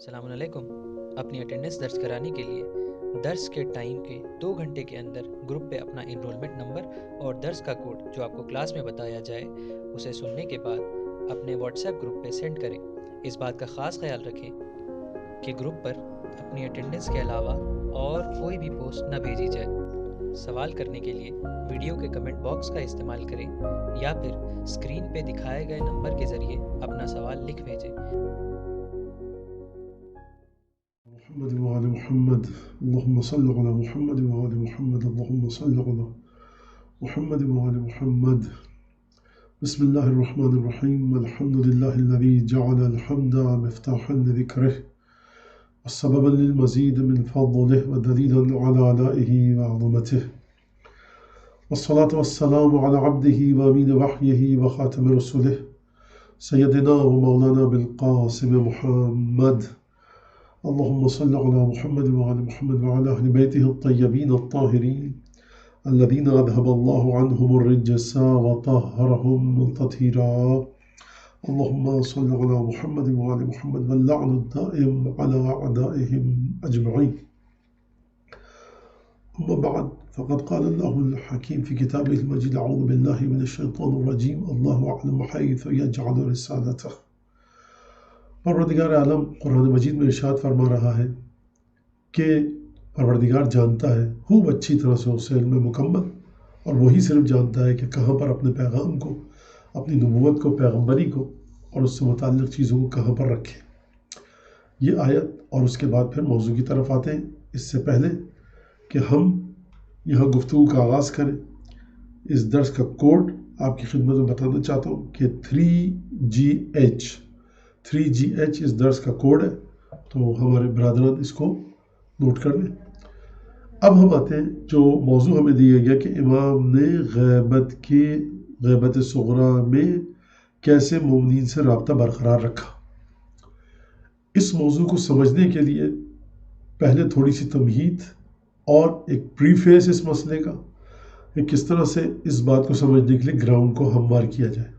السلام علیکم۔ اپنی اٹینڈنس درج کرانے کے لیے درس کے ٹائم کے 2 گھنٹے کے اندر گروپ پہ اپنا انرولمنٹ نمبر اور درس کا کوڈ جو آپ کو کلاس میں بتایا جائے اسے سننے کے بعد اپنے واٹس ایپ گروپ پہ سینڈ کریں۔ اس بات کا خاص خیال رکھیں کہ گروپ پر اپنی اٹینڈنس کے علاوہ اور کوئی بھی پوسٹ نہ بھیجی جائے۔ سوال کرنے کے لیے ویڈیو کے کمنٹ باکس کا استعمال کریں یا پھر اسکرین پہ دکھائے گئے نمبر کے ذریعے اپنا سوال لکھ بھیجیں۔ محمد وعلى محمد اللهم صل على محمد وعلى محمد اللهم صل على محمد وعلى محمد بسم الله الرحمن الرحيم الحمد لله الذي جعل الحمد مفتاحا لذكره وسببا للمزيد من فضله ودليلا على آلائه وعظمته والصلاة والسلام على عبده وأمين وحيه وخاتم رسله سيدنا ومولانا بالقاسم محمد اللهم صل على محمد وعلى محمد وعلى أهل بيته الطيبين الطاهرين الذين أذهب الله عنهم الرجس وطهرهم تطهيرا اللهم صل على محمد وعلى محمد واللعن الدائم على أعدائهم أجمعين أما بعد فقد قال الله الحكيم في كتابه المجيد أعوذ بالله من الشيطان الرجيم الله أعلم حيث يجعل رسالته۔ پروردگار عالم قرآن مجید میں ارشاد فرما رہا ہے کہ پروردگار جانتا ہے خوب اچھی طرح سے اسے علم مکمل، اور وہی صرف جانتا ہے کہ کہاں پر اپنے پیغام کو، اپنی نبوت کو، پیغمبری کو اور اس سے متعلق چیزوں کو کہاں پر رکھے۔ یہ آیت اور اس کے بعد پھر موضوع کی طرف آتے ہیں۔ اس سے پہلے کہ ہم یہاں گفتگو کا آغاز کریں، اس درس کا کوڈ آپ کی خدمت میں بتانا چاہتا ہوں کہ 3GH اس درس کا کوڈ ہے، تو ہمارے برادران اس کو نوٹ کر لیں۔ اب ہم آتے ہیں جو موضوع ہمیں دیا گیا کہ امام نے غیبت صغریٰ میں کیسے مومنین سے رابطہ برقرار رکھا۔ اس موضوع کو سمجھنے کے لیے پہلے تھوڑی سی تمہید اور ایک پریفیس اس مسئلے کا کہ کس طرح سے اس بات کو سمجھنے کے لیے گراؤنڈ کو ہموار کیا جائے۔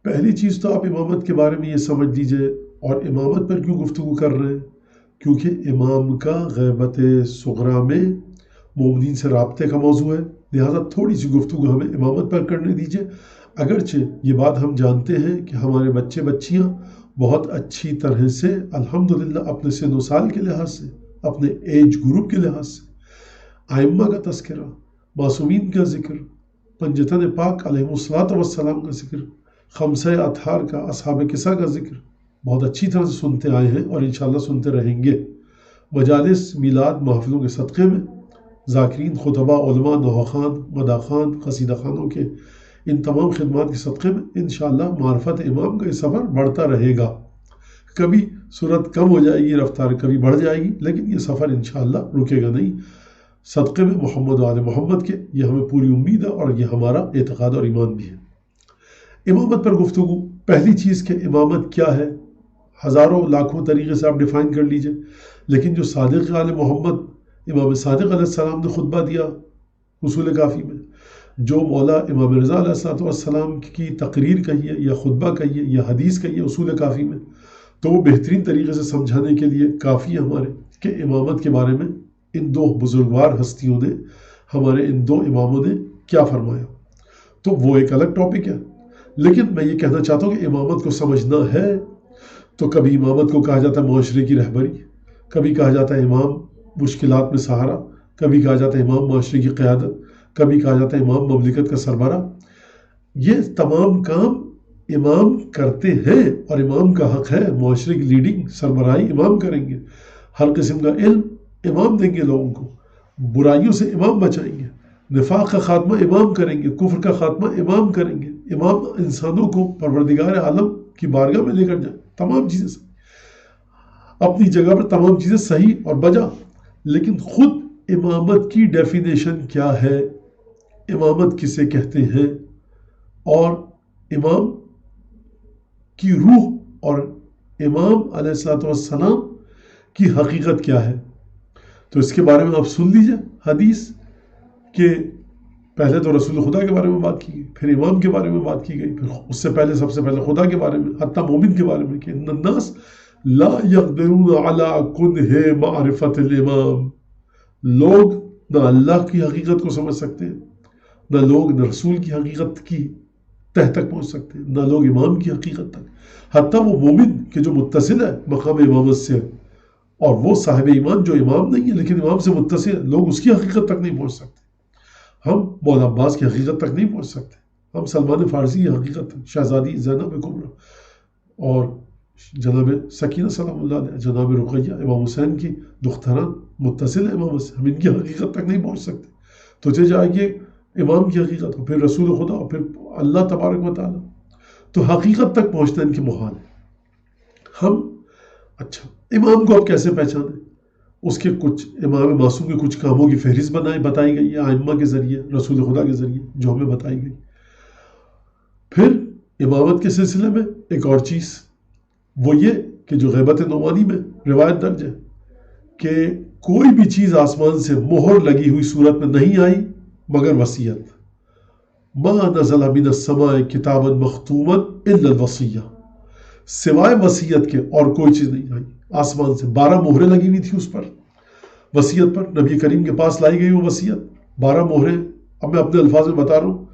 پہلی چیز تو آپ امامت کے بارے میں یہ سمجھ لیجئے، اور امامت پر کیوں گفتگو کر رہے ہیں؟ کیونکہ امام کا غیبت صغریٰ میں مومنین سے رابطے کا موضوع ہے، لہذا تھوڑی سی گفتگو ہمیں امامت پر کرنے دیجئے۔ اگرچہ یہ بات ہم جانتے ہیں کہ ہمارے بچے بچیاں بہت اچھی طرح سے الحمدللہ اپنے سن و سال کے لحاظ سے، اپنے ایج گروپ کے لحاظ سے ائمہ کا تذکرہ، معصومین کا ذکر، پنجتن پاک علیہ السلام کا ذکر، خمسہ اطہار کا، اصحاب کسا کا ذکر بہت اچھی طرح سے سنتے آئے ہیں اور انشاءاللہ سنتے رہیں گے۔ مجالس میلاد محفلوں کے صدقے میں ذاکرین، خطبہ، علماء، نوحہ مداح خوان، قصیدہ خوانوں کے ان تمام خدمات کے صدقے میں انشاءاللہ معرفت امام کا یہ سفر بڑھتا رہے گا۔ کبھی صورت کم ہو جائے گی، رفتار کبھی بڑھ جائے گی، لیکن یہ سفر انشاءاللہ رکے گا نہیں۔ صدقے میں محمد و آل محمد کے، یہ ہمیں پوری امید ہے اور یہ ہمارا اعتقاد اور ایمان بھی ہے۔ امامت پر گفتگو، پہلی چیز کہ امامت کیا ہے، ہزاروں لاکھوں طریقے سے آپ ڈیفائن کر لیجئے، لیکن جو صادق آل محمد امام صادق علیہ السلام نے خطبہ دیا اصول کافی میں، جو مولا امام رضا علیہ السلام کی تقریر کہیے یا خطبہ کہیے یا حدیث کہیے اصول کافی میں، تو وہ بہترین طریقے سے سمجھانے کے لیے کافی ہے ہمارے کہ امامت کے بارے میں ان دو بزرگوار ہستیوں نے، ہمارے ان دو اماموں نے کیا فرمایا۔ تو وہ ایک الگ ٹاپک ہے، لیکن میں یہ کہنا چاہتا ہوں کہ امامت کو سمجھنا ہے تو کبھی امامت کو کہا جاتا ہے معاشرے کی رہبری، کبھی کہا جاتا ہے امام مشکلات میں سہارا، کبھی کہا جاتا ہے امام معاشرے کی قیادت، کبھی کہا جاتا ہے امام مملکت کا سربراہ۔ یہ تمام کام امام کرتے ہیں اور امام کا حق ہے، معاشرے کی لیڈنگ، سربراہی امام کریں گے، ہر قسم کا علم امام دیں گے لوگوں کو، برائیوں سے امام بچائیں گے، نفاق کا خاتمہ امام کریں گے، کفر کا خاتمہ امام کریں گے۔ امام انسانوں کو پروردگار عالم کی بارگاہ میں لے کر جائیں، تمام چیزیں صحیح، اپنی جگہ پر تمام چیزیں صحیح اور بجا، لیکن خود امامت کی ڈیفینیشن کیا ہے، امامت کسے کہتے ہیں، اور امام کی روح اور امام علیہ الصلوۃ والسلام کی حقیقت کیا ہے۔ تو اس کے بارے میں آپ سن لیجئے حدیث کہ پہلے تو رسول خدا کے بارے میں بات کی گئی، پھر امام کے بارے میں بات کی گئی، پھر اس سے پہلے سب سے پہلے خدا کے بارے میں، حتیٰ مومن کے بارے میں کہ ان الناس لا يقدرون على کنہ معرفت الامام، لوگ نہ اللہ کی حقیقت کو سمجھ سکتے ہیں، نہ لوگ نہ رسول کی حقیقت کی تہ تک پہنچ سکتے ہیں، نہ لوگ امام کی حقیقت تک، حتیٰ وہ مومن کہ جو متصل ہے مقام امامت سے، اور وہ صاحب ایمان جو امام نہیں ہے لیکن امام سے متصل ہے، لوگ اس کی حقیقت تک نہیں پہنچ سکتے۔ ہم مولا عباس کی حقیقت تک نہیں پہنچ سکتے، ہم سلمان فارسی کی حقیقت تک، شہزادی زینب کبریٰ اور جناب سکینہ سلام اللہ علیہ، جناب رقیہ امام حسین کی دختران متصل ہے امام سے، ہم ان کی حقیقت تک نہیں پہنچ سکتے۔ تو چاہیے امام کی حقیقت ہو، پھر رسول خدا ہو، پھر اللہ تبارک و تعالیٰ، تو حقیقت تک پہنچنا ان کی محال ہے۔ ہم اچھا امام کو اب کیسے پہچانیں؟ اس کے کچھ امام معصوم کے کچھ کاموں کی فہرست بتائی گئی ہے ائمہ کے ذریعے، رسول خدا کے ذریعے جو ہمیں بتائی گئی۔ پھر امامت کے سلسلے میں ایک اور چیز وہ یہ کہ جو غیبت نعمانی میں روایت درج ہے کہ کوئی بھی چیز آسمان سے مہر لگی ہوئی صورت میں نہیں آئی مگر وصیت، ما نزل من السماء کتابا مختوما الا الوصیہ، سوائے وصیت کے اور کوئی چیز نہیں آئی آسمان سے۔ 12 مہریں لگی ہوئی تھی اس پر، وصیت پر، نبی کریم کے پاس لائی گئی وہ وصیت، 12 مہریں۔ اب میں اپنے الفاظ میں بتا رہا ہوں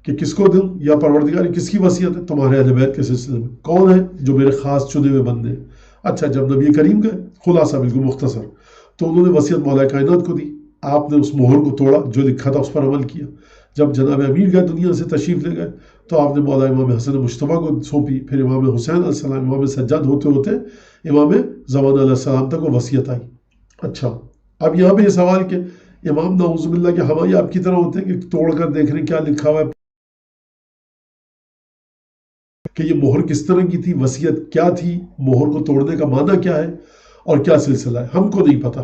کہ کس کو دوں، یا پروردگار کس کی وصیت ہے؟ تمہارے اہل بیت کے سلسلے میں، کون ہے؟ جو میرے خاص چنے ہوئے بندے ہیں۔ اچھا جب نبی کریم گئے، خلاصہ بالکل مختصر، تو انہوں نے وصیت مولا کائنات کو دی، آپ نے اس مہر کو توڑا، جو لکھا تھا اس پر عمل کیا۔ جب جناب امیر گئے دنیا سے تشریف لے گئے تو آپ نے مولا امام حسن مجتبیٰ کو سونپی، پھر امام حسین علیہ السلام، امام سجاد ہوتے ہوتے امام زمان علیہ السلام تک وہ وصیت آئی۔ اچھا اب یہاں پہ یہ سوال کہ امام نعوذ باللہ کے ہماری آپ کی طرح ہوتے ہیں کہ توڑ کر دیکھ رہے ہیں کیا لکھا ہوا ہے، کہ یہ مہر کس طرح کی تھی، وصیت کیا تھی، مہر کو توڑنے کا معنی کیا ہے اور کیا سلسلہ ہے، ہم کو نہیں پتا۔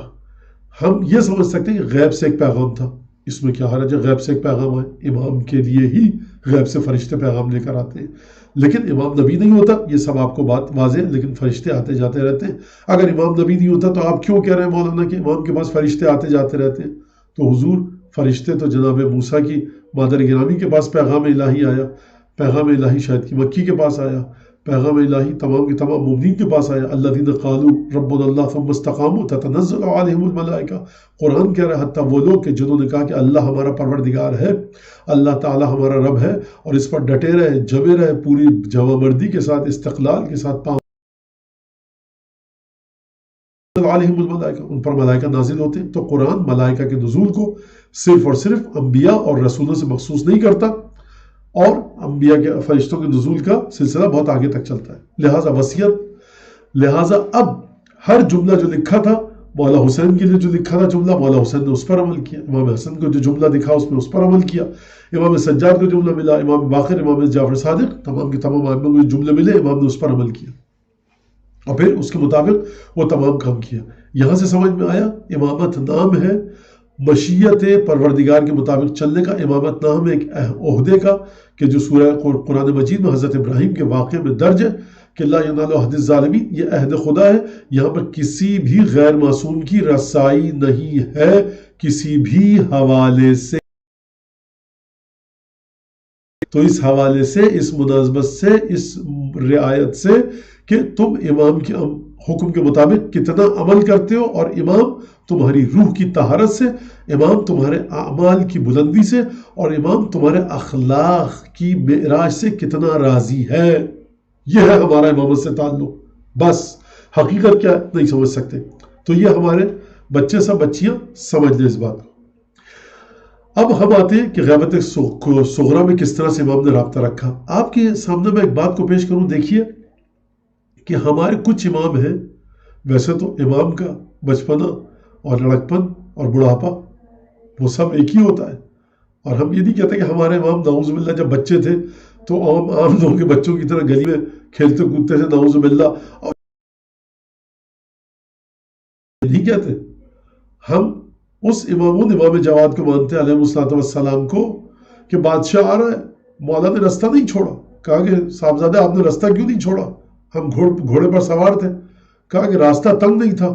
ہم یہ سمجھ سکتے ہیں کہ غیب سے ایک پیغام تھا، اس میں کیا حرج ہے، غیب سے ایک پیغام ہے، امام کے لیے ہی غیب سے فرشتے پیغام لے کر آتے ہیں، لیکن امام نبی نہیں ہوتا، یہ سب آپ کو بات واضح ہے، لیکن فرشتے آتے جاتے رہتے ہیں۔ اگر امام نبی نہیں ہوتا تو آپ کیوں کہہ رہے ہیں مولانا کہ امام کے پاس فرشتے آتے جاتے رہتے ہیں؟ تو حضور فرشتے تو جناب موسیٰ کی مادر گرامی کے پاس پیغام الہی آیا، پیغام الہی شاید کی مکی کے پاس آیا، پیغام الہی تمام کے تمام مومنین کے پاس آیا، الذین قالوا ربنا اللہ ثم استقاموا تتنزل علیہم الملائکہ، قرآن کہہ رہا ہے حتیٰ وہ لوگ کہ جنہوں نے کہا کہ اللہ ہمارا پروردگار ہے، اللہ تعالی ہمارا رب ہے، اور اس پر ڈٹے رہے، جمے رہے، پوری جمع مردی کے ساتھ، استقلال کے ساتھ، علیہم الملائکہ، ان پر ملائکہ نازل ہوتے ہیں۔ تو قرآن ملائکہ کے نزول کو صرف اور صرف انبیاء اور رسولوں سے مخصوص نہیں کرتا، اور انبیاء کے فرشتوں کے نزول کا سلسلہ بہت آگے تک چلتا ہے۔ لہٰذا وصیت، لہٰذا اب ہر جملہ جو لکھا تھا مولا حسین کے لیے، جو لکھا تھا جملہ، مولا حسین نے اس پر عمل کیا، امام حسن کو جو جملہ دکھا اس میں اس پر عمل کیا، امام سجاد کو جملہ ملا، امام باقر، امام جعفر صادق، تمام کے تمام ائمہ کو جو جملے ملے امام نے اس پر عمل کیا، اور پھر اس کے مطابق وہ تمام کام کیا۔ یہاں سے سمجھ میں آیا امامت نام ہے مشیت پروردگار کے مطابق چلنے کا، امامت نام ہے ایک عہدے کا کہ جو سورہ قرآن مجید میں حضرت ابراہیم کے واقعے میں درج ہے کہ لا ینال عہد الظالمین، یہ عہد خدا ہے، یہاں پر کسی بھی غیر معصوم کی رسائی نہیں ہے کسی بھی حوالے سے۔ تو اس حوالے سے، اس مناسبت سے، اس رعایت سے کہ تم امام کے حکم کے مطابق کتنا عمل کرتے ہو، اور امام تمہاری روح کی طہارت سے، امام تمہارے اعمال کی بلندی سے، اور امام تمہارے اخلاق کی معراج سے کتنا راضی ہے، یہ ہے ہمارا امامت سے تعلق۔ بس حقیقت کیا نہیں سمجھ سکتے، تو یہ ہمارے بچے سب بچیاں سمجھ لیں اس بات کو۔ اب ہم آتے ہیں کہ غیبت صغریٰ میں کس طرح سے امام نے رابطہ رکھا۔ آپ کے سامنے میں ایک بات کو پیش کروں، دیکھیے کہ ہمارے کچھ امام ہیں، ویسے تو امام کا بچپنا اور لڑکپن اور بڑھاپا وہ سب ایک ہی ہوتا ہے، اور ہم یہ نہیں کہتے کہ ہمارے امام نعوذ باللہ جب بچے تھے تو عام لوگوں کے بچوں کی طرح گلی میں کھیلتے کودتے تھے، نعوذ باللہ، اور نہیں کہتے. ہم اس امام جواد کو مانتے ہیں علیہ الصلوۃ والسلام کو، کہ بادشاہ آ رہا ہے، مولا نے رستہ نہیں چھوڑا. کہا کہ صاحبزادہ آپ نے رستہ کیوں نہیں چھوڑا؟ ہم گھوڑے پر سوار تھے. کہا کہ راستہ تنگ نہیں تھا،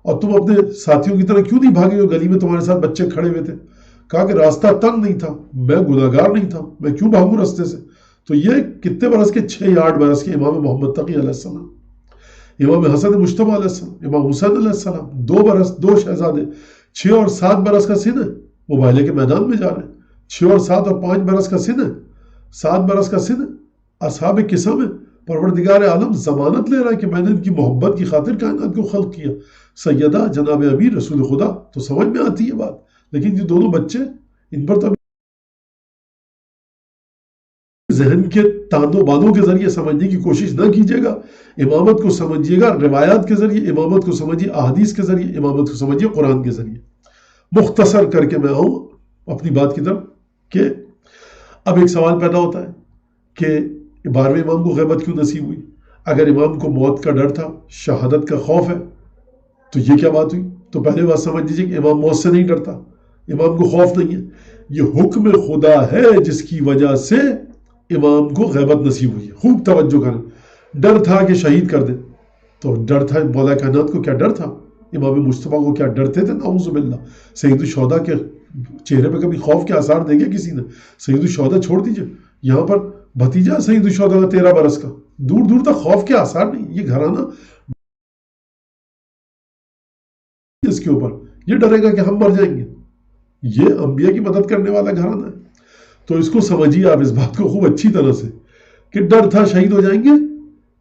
اور تم اپنے ساتھیوں کی طرح کیوں نہیں بھاگے جو گلی میں تمہارے ساتھ بچے کھڑے ہوئے تھے؟ کہا کہ راستہ تنگ نہیں تھا، میں گناہگار نہیں تھا، میں کیوں بھاگوں راستے سے؟ تو یہ کتنے برس کے؟ 6 یا 8 برس کے امام محمد تقی علیہ السلام، امام حسن مجتبی علیہ السلام، امام حسین علیہ السلام، 2 برس، 2 شہزادے، 6 اور 7 برس کا سن ہے، مباہلے کے میدان میں جا رہے ہیں. 6 اور 7 اور 5 برس کا سن ہے، 7 برس کا سن ہے. اصحاب قسم ہے، پروردگار عالم ضمانت لے رہا ہے کہ میں نے ان کی محبت کی خاطر کائنات کو خلق کیا. سیدہ جناب امیر رسول خدا، تو سمجھ میں آتی ہے بات. لیکن یہ دونوں بچے، ان پر تو ذہن کے تاندو بانوں کے ذریعے سمجھنے کی کوشش نہ کیجیے گا. امامت کو سمجھیے گا روایات کے ذریعے، امامت کو سمجھیے احادیث کے ذریعے، امامت کو سمجھیے قرآن کے ذریعے. مختصر کر کے میں آؤں اپنی بات کی طرف، کہ اب ایک سوال پیدا ہوتا ہے کہ 12ویں امام کو غیبت کیوں نصیب ہوئی؟ اگر امام کو موت کا ڈر تھا، شہادت کا خوف ہے، تو یہ کیا بات ہوئی؟ تو پہلے بات سمجھ لیجیے کہ امام موت سے نہیں ڈرتا، امام کو خوف نہیں ہے. یہ حکم خدا ہے جس کی وجہ سے امام کو غیبت نصیب ہوئی ہے. خوب توجہ کریں. ڈر تھا کہ شہید کر دیں، تو ڈر تھا مولا کائنات کو، کیا ڈر تھا؟ امام مصطفیٰ کو کیا ڈرتے تھے؟ نعوذ باللہ. سید الشہداء کے چہرے پہ کبھی خوف کے آثار دیکھے کسی نے؟ سید الشہداء چھوڑ دیجئے، یہاں پر بھتیجا سید الشہداء کا 13 برس کا، دور دور تک خوف کے آثار نہیں. یہ گھرانہ اس کے اوپر یہ ڈرے گا کہ ہم مر جائیں گے. یہ انبیاء کی مدد کرنے والا گھرانہ ہے. تو اس کو سمجھیے آپ، اس بات کو خوب اچھی طرح سے، کہ ڈر تھا شہید ہو جائیں گے.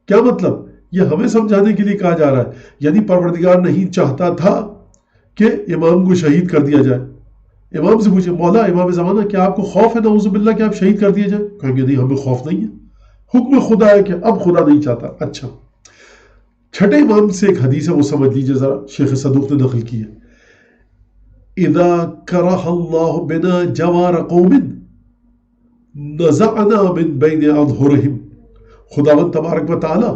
کیا مطلب؟ یہ ہمیں سمجھانے کے لیے کہا جا رہا ہے. یعنی پروردگار نہیں چاہتا تھا کہ امام کو شہید کر دیا جائے. امام سے پوچھے، مولا امام زمانہ کیا آپ کو خوف ہے نعوذ باللہ کہ آپ شہید کر دیے جائیں؟ کہیں گے نہیں، ہمیں خوف نہیں ہے، حکم خدا ہے کہ اب خدا نہیں چاہتا. اچھا، چھٹے امام سے ایک حدیث ہے، وہ سمجھ لیجئے ذرا، شیخ صدوق نے نقل کی ہے. اذا کرہ اللہ بنا جوار قوم نزعنا من بین اظہرہم. خداوند تبارک و تعالی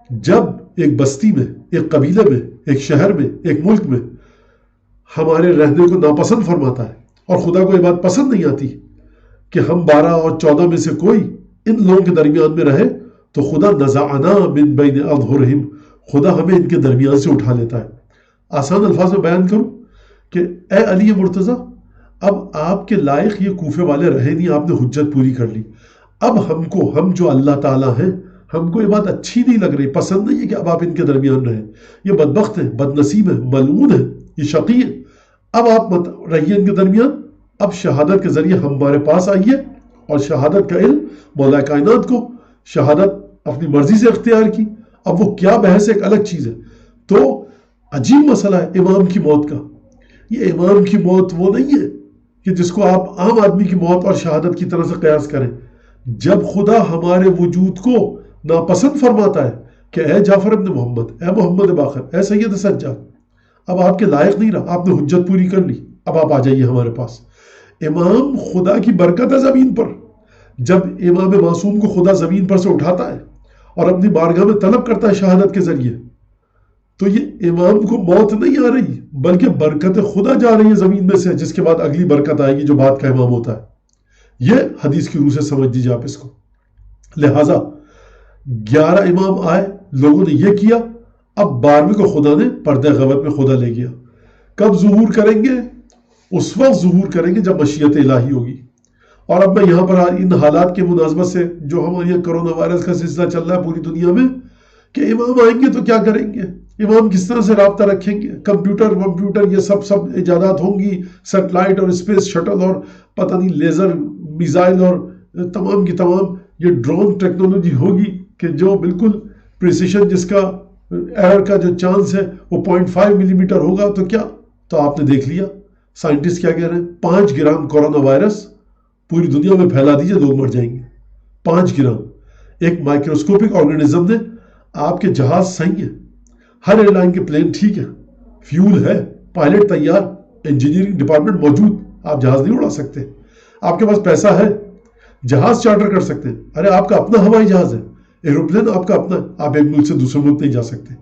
جب ایک بستی میں، ایک قبیلے میں، ایک شہر میں، ایک ملک میں ہمارے رہنے کو ناپسند فرماتا ہے، اور خدا کو یہ بات پسند نہیں آتی کہ ہم 12 اور 14 میں سے کوئی ان لوگوں کے درمیان میں رہے، تو خدا نزعنا من بین اظہرہم، خدا ہمیں ان کے درمیان سے اٹھا لیتا ہے. آسان الفاظ میں بیان کروں کہ اے علی مرتضیٰ، اب آپ کے لائق یہ کوفے والے رہے نہیں، آپ نے حجت پوری کر لی. اب ہم جو اللہ تعالیٰ ہیں، ہم کو یہ بات اچھی نہیں لگ رہی، پسند نہیں ہے کہ اب آپ ان کے درمیان رہیں. یہ بدبخت ہیں، بد نصیب ہیں، ملعون ہیں، یہ شقی ہیں. اب آپ مت رہیے ان کے درمیان. اب شہادت کے ذریعے ہمارے پاس آئیے، اور شہادت کا علم مولا کائنات کو شہادت اپنی مرضی سے اختیار کی. اب وہ کیا بحث ایک الگ چیز ہے. تو عجیب مسئلہ ہے امام کی موت کا. یہ امام کی موت وہ نہیں ہے کہ جس کو آپ عام آدمی کی موت اور شہادت کی طرح سے قیاس کریں. جب خدا ہمارے وجود کو ناپسند فرماتا ہے کہ اے جعفر ابن محمد، اے محمد باقر، اے سید سجاد، اب آپ کے لائق نہیں رہا، آپ نے حجت پوری کر لی، اب آپ آ جائیے ہمارے پاس. امام خدا کی برکت ہے زمین پر. جب امام معصوم کو خدا زمین پر سے اٹھاتا ہے اور اپنی بارگاہ میں طلب کرتا ہے شہادت کے ذریعے، تو یہ امام کو موت نہیں آ رہی، بلکہ برکت خدا جا رہی ہے زمین میں سے، جس کے بعد اگلی برکت آئے گی جو بعد کا امام ہوتا ہے. یہ حدیث کی روح سے سمجھ دیجیے آپ اس کو. لہٰذا 11 امام آئے، لوگوں نے یہ کیا. اب 12ویں کو خدا نے پردہ غیبت میں خدا لے گیا. کب ظہور کریں گے؟ اس وقت ظہور کریں گے جب مشیت الہی ہوگی. اور اب میں یہاں پر ان حالات کے مناسبت سے، جو ہمارے یہ کرونا وائرس کا سلسلہ چل رہا ہے پوری دنیا میں، کہ امام آئیں گے تو کیا کریں گے، امام کس طرح سے رابطہ رکھیں گے، کمپیوٹر یہ سب ایجادات ہوں گی، سیٹلائٹ اور اسپیس شٹل اور پتہ نہیں لیزر میزائل اور تمام کی تمام یہ ڈرون ٹیکنالوجی ہوگی کہ جو بالکل پریسیشن، جس کا ایرر کا جو چانس ہے وہ 0.5 ملی میٹر ہوگا. تو کیا، تو آپ نے دیکھ لیا سائنٹسٹ کیا کہہ رہے ہیں، 5 گرام کورونا وائرس پوری دنیا میں پھیلا دیجئے، لوگ مر جائیں گے. 5 گرام. ایک مائکروسکوپک آرگنزم نے، آپ کے جہاز صحیح ہے، ہر ایئر لائن کے پلین ٹھیک ہے، فیول ہے، پائلٹ تیار، انجینئرنگ ڈپارٹمنٹ موجود، آپ جہاز نہیں اڑا سکتے، آپ کے پاس پیسہ ہے، جہاز چارٹر کر سکتے ہیں. ارے آپ کا اپنا ہوائی جہاز ہے، ایروپلین آپ کا اپنا ہے. آپ ایک ملک سے دوسرے ملک نہیں جا سکتے.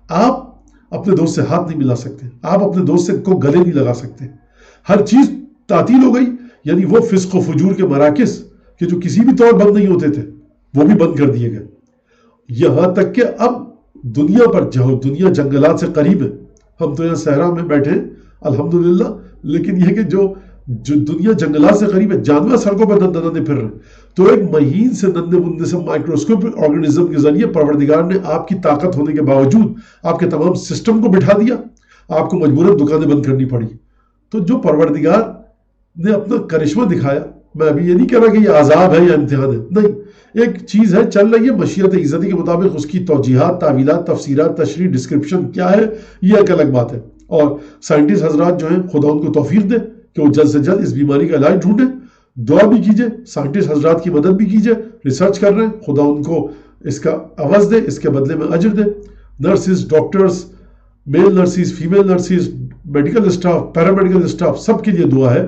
آپ اپنے دوست سے ہاتھ نہیں ملا سکتے. آپ اپنے دوست سے کو گلے نہیں لگا سکتے. ہر چیز تعطیل ہو گئی. یعنی وہ فسق و فجور کے مراکز کہ جو کسی بھی طور بند نہیں ہوتے تھے وہ بھی بند کر دیے گئے. یہاں تک کہ اب دنیا پر دنیا جنگلات سے قریب ہے. ہم تو یہاں صحرا میں بیٹھے ہیں الحمدللہ، لیکن یہ کہ جو دنیا جنگلات سے قریب ہے، جانور سڑکوں پر دندنے پھر رہے ہیں. تو ایک مہین سے نندے مندے سے مائکروسکوپک آرگنزم کے ذریعے پروردگار نے آپ کی طاقت ہونے کے باوجود آپ کے تمام سسٹم کو بٹھا دیا. آپ کو مجبوراً دکانیں بند کرنی پڑی. تو جو پروردگار نے اپنا کرشمہ دکھایا، میں ابھی یہ نہیں کہہ رہا کہ یہ عذاب ہے یا امتحان ہے، نہیں، ایک چیز ہے چل رہی ہے مشیت عزتی کے مطابق. اس کی توجیحات، تعویلات، تفسیرات، تشریح، ڈسکرپشن کیا ہے یہ ایک الگ بات ہے. اور سائنٹسٹ حضرات جو ہیں خدا ان کو توفیق دے کہ وہ جلد سے جلد اس بیماری کا علاج ڈھونڈیں. دعا بھی کیجئے، سائنٹسٹ حضرات کی مدد بھی کیجئے. ریسرچ کر رہے ہیں، خدا ان کو اس کا عوض دے، اس کے بدلے میں اجر دے. Nurses, doctors, male nurses, female nurses, medical staff, paramedical staff, سب کے لیے دعا ہے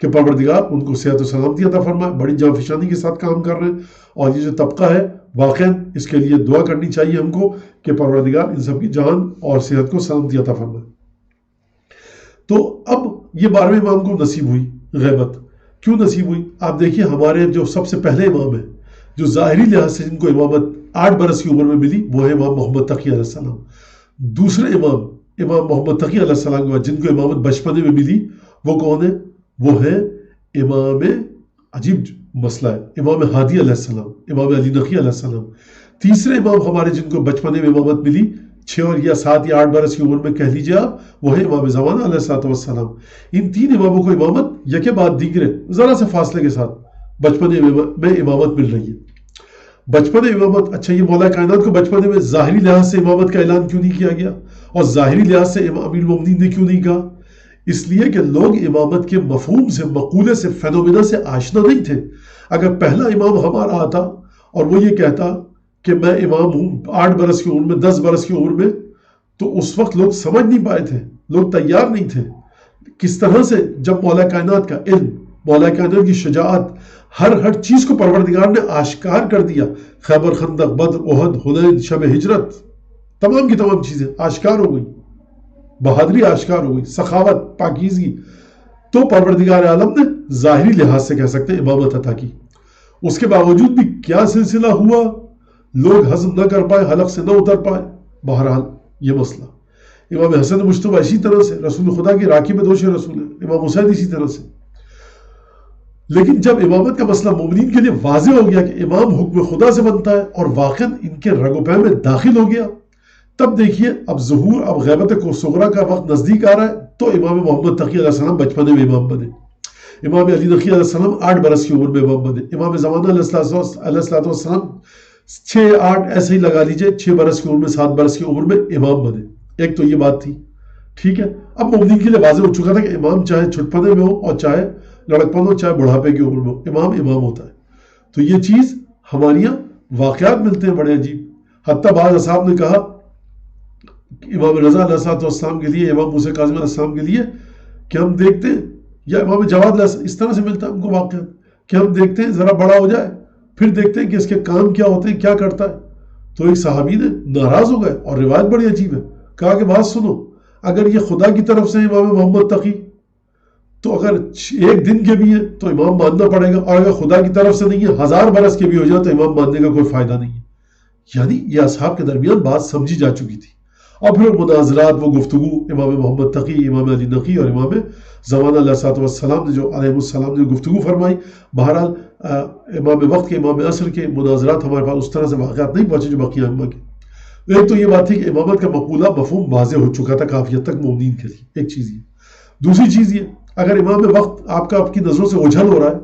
کہ پروردگار ان کو صحت و سلامتی عطا فرمائے. بڑی جانفشانی کے ساتھ کام کر رہے ہیں. اور یہ جو طبقہ ہے واقعاً اس کے لیے دعا کرنی چاہیے ہم کو کہ پروردگار ان سب کی جان اور صحت کو سلامتی عطا فرمائے. تو اب یہ 12ویں امام کو نصیب ہوئی غیبت. کیوں نصیب ہوئی؟ آپ دیکھیے ہمارے جو سب سے پہلے امام ہیں جو ظاہری لحاظ سے جن کو امامت 8 برس کی عمر میں ملی وہ ہے امام محمد تقی علیہ السلام. دوسرے امام محمد تقی علیہ السلام کے بعد جن کو امامت بچپنے میں ملی وہ کون ہے؟ وہ ہے امام، عجیب مسئلہ ہے، امام ہادی علیہ السلام، امام علی نقی علیہ السلام. تیسرے امام ہمارے جن کو بچپنے میں امامت ملی 6 یا 7 یا 8 برس کی عمر میں کہہ لیجیے آپ، وہ ہے امام زمانہ علیہ السلام. ان 3 اماموں کو امامت یکے بعد دیگرے ذرا سے فاصلے کے ساتھ بچپنے میں امامت مل رہی ہے. بچپنے امامت، اچھا یہ مولا کائنات کو بچپنے میں ظاہری لحاظ سے امامت کا اعلان کیوں نہیں کیا گیا؟ اور ظاہری لحاظ سے امیر المومنین نے کیوں نہیں کہا؟ اس لیے کہ لوگ امامت کے مفہوم سے، مقولے سے، فینومینا سے آشنا نہیں تھے. اگر پہلا امام ہمارا آتا اور وہ یہ کہتا کہ میں امام ہوں 8 برس کی عمر میں، 10 برس کی عمر میں، تو اس وقت لوگ سمجھ نہیں پائے تھے، لوگ تیار نہیں تھے. کس طرح سے جب مولا کائنات کا علم، مولا کائنات کی شجاعت، ہر چیز کو پروردگار نے آشکار کر دیا. خیبر، خندق، بدر، احد، حنین، شب ہجرت، تمام کی تمام چیزیں آشکار ہو گئی. بہادری آشکار ہو گئی، سخاوت، پاکیزگی. تو پروردگار عالم نے ظاہری لحاظ سے کہہ سکتے ہیں امامت عطا کی. اس کے باوجود بھی کیا سلسلہ ہوا، لوگ ہضم نہ کر پائے، حلق سے نہ اتر پائے. بہرحال یہ مسئلہ امام حسن مجتبی اسی طرح سے رسول خدا کی راکھی میں دوش رسول ہے، امام حسین اسی طرح سے. لیکن جب امامت کا مسئلہ مومنین کے لیے واضح ہو گیا کہ امام حکم خدا سے بنتا ہے اور واقعاً ان کے رگ و پے میں داخل ہو گیا، تب دیکھیے اب ظہور، اب غیبت کو صغرا کا وقت نزدیک آ رہا ہے. تو امام محمد تقی علیہ السلام بچپنے میں امام بنے. امام علی نقی علیہ السلام 8 برس کی عمر میں امام بنے. امام زمانہ علیہ السلام 6-8 ایسے ہی لگا لیجئے، 6 برس کی عمر میں، 7 برس کی عمر میں امام بنے. ایک تو یہ بات تھی. ٹھیک ہے، اب مومنین کے لیے واضح ہو چکا تھا کہ امام چاہے چھٹپنے میں ہو اور چاہے لڑکپن ہو، چاہے بڑھاپے کی عمر میں ہو، امام ہوتا ہے. تو یہ چیز ہمارے یہاں واقعات ملتے ہیں بڑے عجیب. حتیٰ بعض اصحاب نے کہا امام رضا علیہ السلام کے لیے، امام موسیٰ کاظم علیہ السلام کے لیے کہ ہم دیکھتے ہیں، یا امام جواد علیہ السلام، اس طرح سے ملتا ہے ہم کو واقعات کہ ہم دیکھتے ہیں ذرا بڑا ہو جائے پھر دیکھتے ہیں کہ اس کے کام کیا ہوتے ہیں، کیا کرتا ہے. تو ایک صحابی نے ناراض ہو گئے، اور روایت بڑی عجیب ہے، کہا کہ بات سنو، اگر یہ خدا کی طرف سے امام محمد تقی تو اگر 1 دن کے بھی ہیں تو امام ماننا پڑے گا، اور اگر خدا کی طرف سے نہیں ہے 1000 برس کے بھی ہو جائے تو امام ماننے کا کوئی فائدہ نہیں ہے. یعنی یہ اصحاب کے درمیان بات سمجھی جا چکی تھی. اور پھر مناظرات، وہ گفتگو امام محمد تقی، امام علی نقی اور امام زمانہ علیہ السلام نے جو علیہ السلام نے گفتگو فرمائی. بہرحال امام وقت کے، امام عصر کے مناظرات ہمارے پاس اس طرح سے واقعات نہیں پہنچے جو بقیہ ائمہ کے. ایک تو یہ بات تھی کہ امامت کا مقولہ مفہوم واضح ہو چکا تھا کافی حد تک مومنین کے لیے. ایک چیز یہ. دوسری چیز یہ، اگر امام وقت آپ کی نظروں سے اوجھل ہو رہا ہے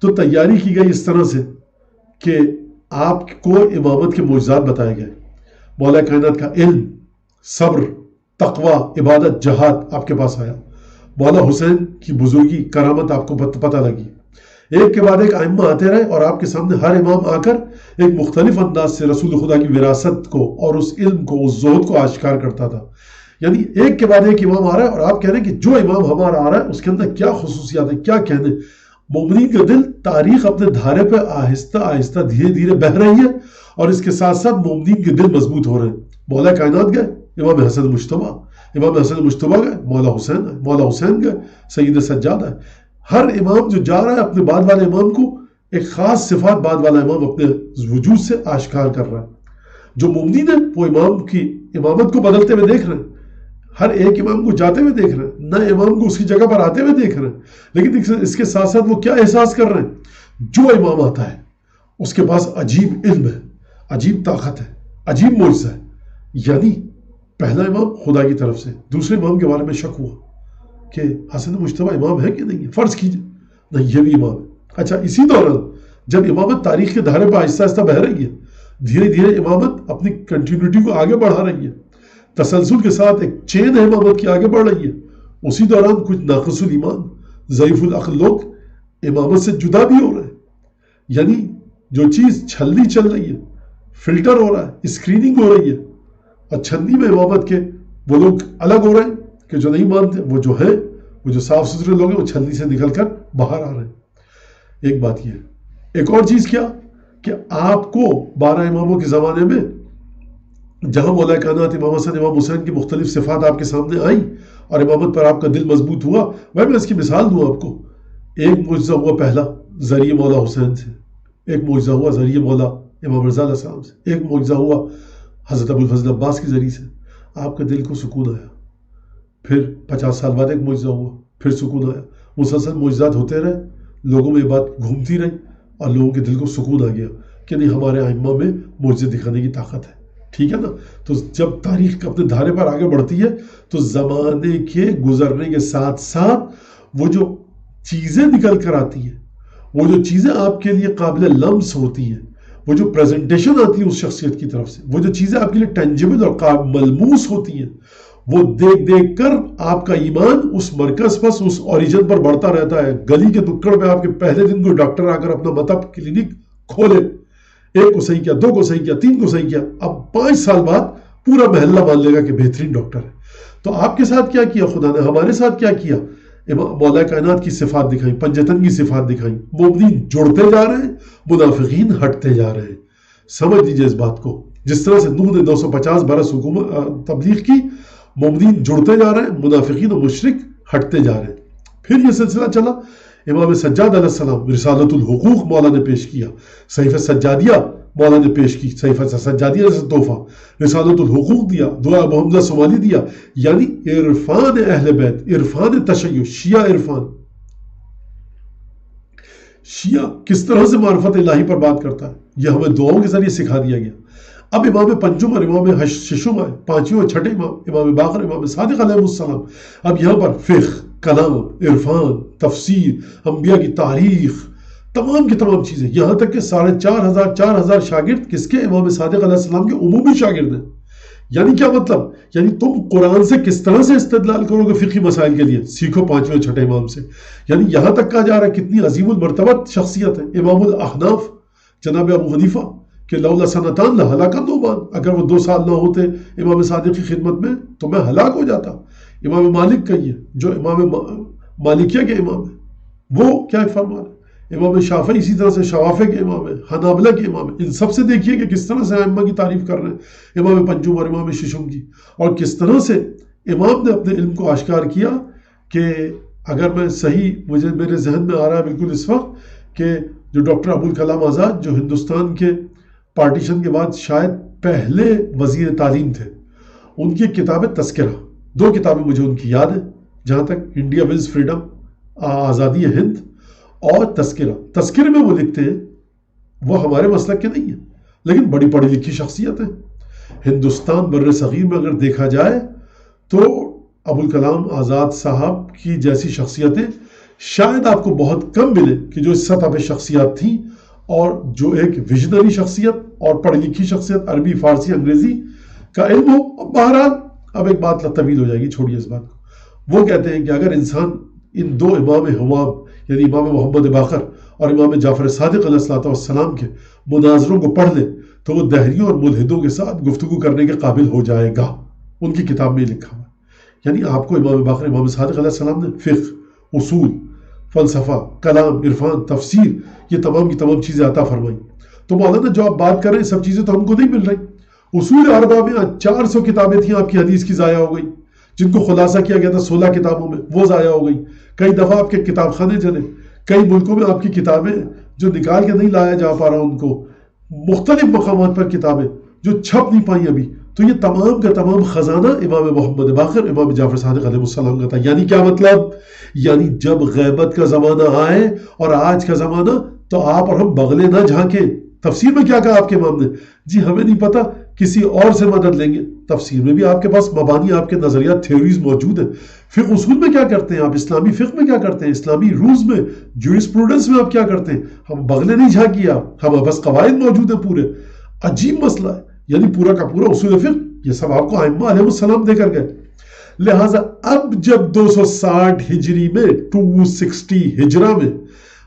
تو تیاری کی گئی اس طرح سے کہ آپ کو امامت کے معجزات بتائے گئے. مولا کائنات کا علم، صبر، تقوی، عبادت، جہاد آپ کے پاس آیا. مولا حسین کی بزرگی، کرامت آپ کو پتہ لگی. ایک کے بعد ایک ائمہ آتے رہے اور آپ کے سامنے ہر امام آ کر ایک مختلف انداز سے رسول خدا کی وراثت کو اور اس علم کو، اس زہد کو آشکار کرتا تھا. یعنی ایک کے بعد ایک امام آ رہا ہے اور آپ کہہ رہے ہیں کہ جو امام ہمارا آ رہا ہے اس کے اندر کیا خصوصیات ہیں، کیا کہنے. مومنین کا دل تاریخ اپنے دھارے پہ آہستہ آہستہ دھیرے دھیرے بہہ رہی ہے، اور اس کے ساتھ ساتھ مومنین کے دل مضبوط ہو رہے ہیں۔ مولا کائنات گئے امام حسن مجتبیٰ، امام حسن مجتبیٰ گئے مولا حسین ہے، مولا حسین گئے سید سجاد ہے۔ ہر امام جو جا رہا ہے اپنے بعد والے امام کو ایک خاص صفات بعد والا امام اپنے وجود سے آشکار کر رہا ہے۔ جو مومنین ہیں وہ امام کی امامت کو بدلتے ہوئے دیکھ رہے ہیں، ہر ایک امام کو جاتے ہوئے دیکھ رہے ہیں، نئے امام کو اس کی جگہ پر آتے ہوئے دیکھ رہے ہیں، لیکن اس کے ساتھ ساتھ وہ کیا احساس کر رہے ہیں؟ جو امام آتا ہے اس کے پاس عجیب علم ہے، عجیب طاقت ہے، عجیب معجزہ ہے۔ یعنی پہلا امام خدا کی طرف سے، دوسرے امام کے بارے میں شک ہوا کہ حسن مجتبیٰ امام ہے کہ نہیں ہے، فرض کیجئے نہیں یہ بھی امام ہے۔ اچھا، اسی دوران جب امامت تاریخ کے دھارے پر آہستہ آہستہ بہ رہی ہے، دھیرے دھیرے امامت اپنی کنٹینیوٹی کو آگے بڑھا رہی ہے، تسلسل کے ساتھ ایک چین ہے امامت کی آگے بڑھ رہی ہے، اسی دوران کچھ ناقص الایمان ضعیف العقل لوگ امامت سے جدا بھی ہو رہے ہیں۔ یعنی جو چیز چھلنی چل رہی ہے، فلٹر ہو رہا ہے، اسکریننگ ہو رہی ہے، اور چھلنی میں امامت کے وہ لوگ الگ ہو رہے ہیں کہ جو نہیں مانتے، وہ جو ہیں، وہ جو صاف ستھرے لوگ ہیں وہ چھلنی سے نکل کر باہر آ رہے ہیں۔ ایک بات یہ ہے، ایک اور چیز کیا کہ آپ کو 12 اماموں کے زمانے میں جہاں مولا کائنات امام حسن امام حسین کی مختلف صفات آپ کے سامنے آئیں اور امامت پر آپ کا دل مضبوط ہوا، میں اس کی مثال دوں آپ کو۔ ایک معجزہ ہوا پہلا ذریعہ مولا حسین سے، ایک معجزہ ہوا ذریعہ مولا امام رضا علیہ السلام سے، ایک معجزہ ہوا حضرت ابوالفضل عباس کے ذریعے سے۔ آپ کے دل کو سکون آیا۔ پھر 50 سال بعد ایک معجزہ ہوا، پھر سکون آیا۔ مسلسل معجزات ہوتے رہے، لوگوں میں یہ بات گھومتی رہی اور لوگوں کے دل کو سکون آ گیا کہ نہیں، ہمارے ائمہ میں معجزے دکھانے کی طاقت ہے۔ ٹھیک ہے نا؟ تو جب تاریخ اپنے دھارے پر آگے بڑھتی ہے تو زمانے کے گزرنے کے ساتھ ساتھ وہ جو چیزیں نکل کر آتی ہیں، وہ جو چیزیں آپ کے لیے قابل لمس ہوتی ہیں، وہ جو پریزنٹیشن آتی ہے اس شخصیت کی طرف سے، وہ جو چیزیں آپ کے لیے ٹینجیبل اور ملموس ہوتی ہیں، وہ دیکھ دیکھ کر آپ کا ایمان اس مرکز پر، اس اوریجن پر بڑھتا رہتا ہے۔ گلی کے نکڑ میں آپ کے پہلے دن کوئی ڈاکٹر آ کر اپنا مطب کلینک کھولے، ایک کو صحیح کیا، 2 کو صحیح کیا، 3 کو صحیح کیا، اب 5 سال بعد پورا محلہ مان لے گا کہ بہترین ڈاکٹر ہے۔ تو آپ کے ساتھ کیا کیا خدا نے؟ ہمارے ساتھ کیا کیا؟ مولا کائنات کی صفات دکھائیں، پنجتن کی صفات دکھائیں، مومنین جڑتے جا رہے ہیں، منافقین ہٹتے جا رہے ہیں۔ سمجھ لیجئے اس بات کو، جس طرح سے نوح نے 250 برس حکومت تبلیغ کی، مومنین جڑتے جا رہے ہیں، منافقین و مشرک ہٹتے جا رہے ہیں۔ پھر یہ سلسلہ چلا، امام سجاد علیہ السلام رسالت الحقوق مولا نے پیش کیا، صحیفہ سجادیہ مولا نے پیش کی، صحیفہ سجادیہ سے تحفہ، رسالت الحقوق دیا، دعا ابو حمزہ صومالی دیا، یعنی عرفان اہل بیت، عرفان تشیع، شیعہ عرفان۔ شیعہ کس طرح سے معرفت الہی پر بات کرتا ہے، یہ ہمیں دعاؤں کے ذریعے سکھا دیا گیا۔ اب امام پنجم اور امام ششم آئے، 5ویں اور 6ٹھے امام، امام باقر، امام صادق علیہ السلام۔ اب یہاں پر فقہ، کلام، عرفان، تفسیر، انبیاء کی تاریخ، تمام کی تمام چیزیں، یہاں تک کہ 4,500 شاگرد کس کے؟ امام صادق علیہ السلام کے عمومی شاگرد ہیں۔ یعنی کیا مطلب؟ یعنی تم قرآن سے کس طرح سے استدلال کرو گے فقہی مسائل کے لیے، سیکھو 5ویں اور 6ٹھے امام سے۔ یعنی یہاں تک کہا جا رہا ہے کتنی عظیم المرتبت شخصیت ہے امام الاحناف جناب ابو حنیفہ کہ لولا سنتان لہلاک نعمان، اگر وہ 2 سال نہ ہوتے امام صادق کی خدمت میں تو میں ہلاک ہو جاتا۔ امام مالک کہیے جو امام مالکیہ کے امام ہیں، وہ کیا فرما رہے ہیں؟ امام شافعی اسی طرح سے شوافع کے امام ہیں، حنابلہ کے امام ہیں۔ ان سب سے دیکھیے کہ کس طرح سے ائمہ کی تعریف کر رہے ہیں، امام پنجم اور امام ششم کی، اور کس طرح سے امام نے اپنے علم کو آشکار کیا کہ اگر میں صحیح، مجھے میرے ذہن میں آ رہا ہے بالکل اس وقت کہ جو ڈاکٹر ابوالکلام آزاد جو ہندوستان کے پارٹیشن کے بعد شاید پہلے وزیر تعلیم تھے، ان کی کتاب تذکرہ، 2 کتابیں مجھے ان کی یاد ہیں جہاں تک، انڈیا ونز فریڈم، آزادی ہند، اور تذکرہ۔ تذکرے میں وہ لکھتے ہیں، وہ ہمارے مسلک کے نہیں ہیں لیکن بڑی پڑھی لکھی شخصیت ہیں۔ ہندوستان بر صغیر میں اگر دیکھا جائے تو ابوالکلام آزاد صاحب کی جیسی شخصیتیں شاید آپ کو بہت کم ملے کہ جو اس سطح پہ شخصیات تھیں، اور جو ایک ویژنری شخصیت اور پڑھی لکھی شخصیت، عربی، فارسی، انگریزی کا علم ہو۔ بہرحال اب ایک بات طویل ہو جائے گی، چھوڑیے اس بات کو۔ وہ کہتے ہیں کہ اگر انسان ان 2 امام حواب یعنی امام محمد باقر اور امام جعفر صادق علیہ السلام کے مناظروں کو پڑھ لے تو وہ دہریوں اور ملحدوں کے ساتھ گفتگو کرنے کے قابل ہو جائے گا۔ ان کی کتاب میں لکھا ہوا ہے۔ یعنی آپ کو امام باقر، امام صادق علیہ السلام نے فقہ، اصول، فلسفہ، کلام، عرفان، تفسیر، یہ تمام کی تمام چیزیں عطا فرمائی. تو مولانا جو آپ بات کر رہے ہیں سب چیزیں تو ہم کو نہیں مل رہی. اصول اربعہ میں 400 کتابیں تھیں آپ کی حدیث کی ضائع ہو گئی، جن کو خلاصہ کیا گیا تھا 16 کتابوں میں، وہ ضائع ہو گئی. کئی دفعہ آپ کے کتاب خانے چلے، کئی ملکوں میں آپ کی کتابیں جو نکال کے نہیں لایا جا پا رہا ان کو، مختلف مقامات پر کتابیں جو چھپ نہیں پائی ابھی. تو یہ تمام کا تمام خزانہ امام محمد باقر، امام جعفر صادق علیہ السلام کا تھا. یعنی کیا مطلب؟ یعنی جب غیبت کا زمانہ آئے اور آج کا زمانہ، تو آپ اور ہم بغلے نہ جھانکیں. تفسیر میں کیا کہا آپ کے امام نے؟ جی ہمیں نہیں پتا، کسی اور سے مدد لیں گے. تفسیر میں بھی آپ کے پاس مبانی، آپ کے نظریات، تھیوریز موجود ہیں. فقہ اصول میں کیا کرتے ہیں آپ؟ اسلامی فقہ میں کیا کرتے ہیں؟ اسلامی رولز میں، جورسپروڈنس میں آپ کیا کرتے ہیں؟ ہم بغلے نہیں جھانکیے آپ، ہم بس قواعد موجود ہیں پورے. عجیب مسئلہ ہے. یعنی پورا کا پورا اصول فقہ یہ سب آپ کو ائمہ علیہ السلام دے کر گئے. لہٰذا اب جب 260 ہجری میں 260 ہجرہ میں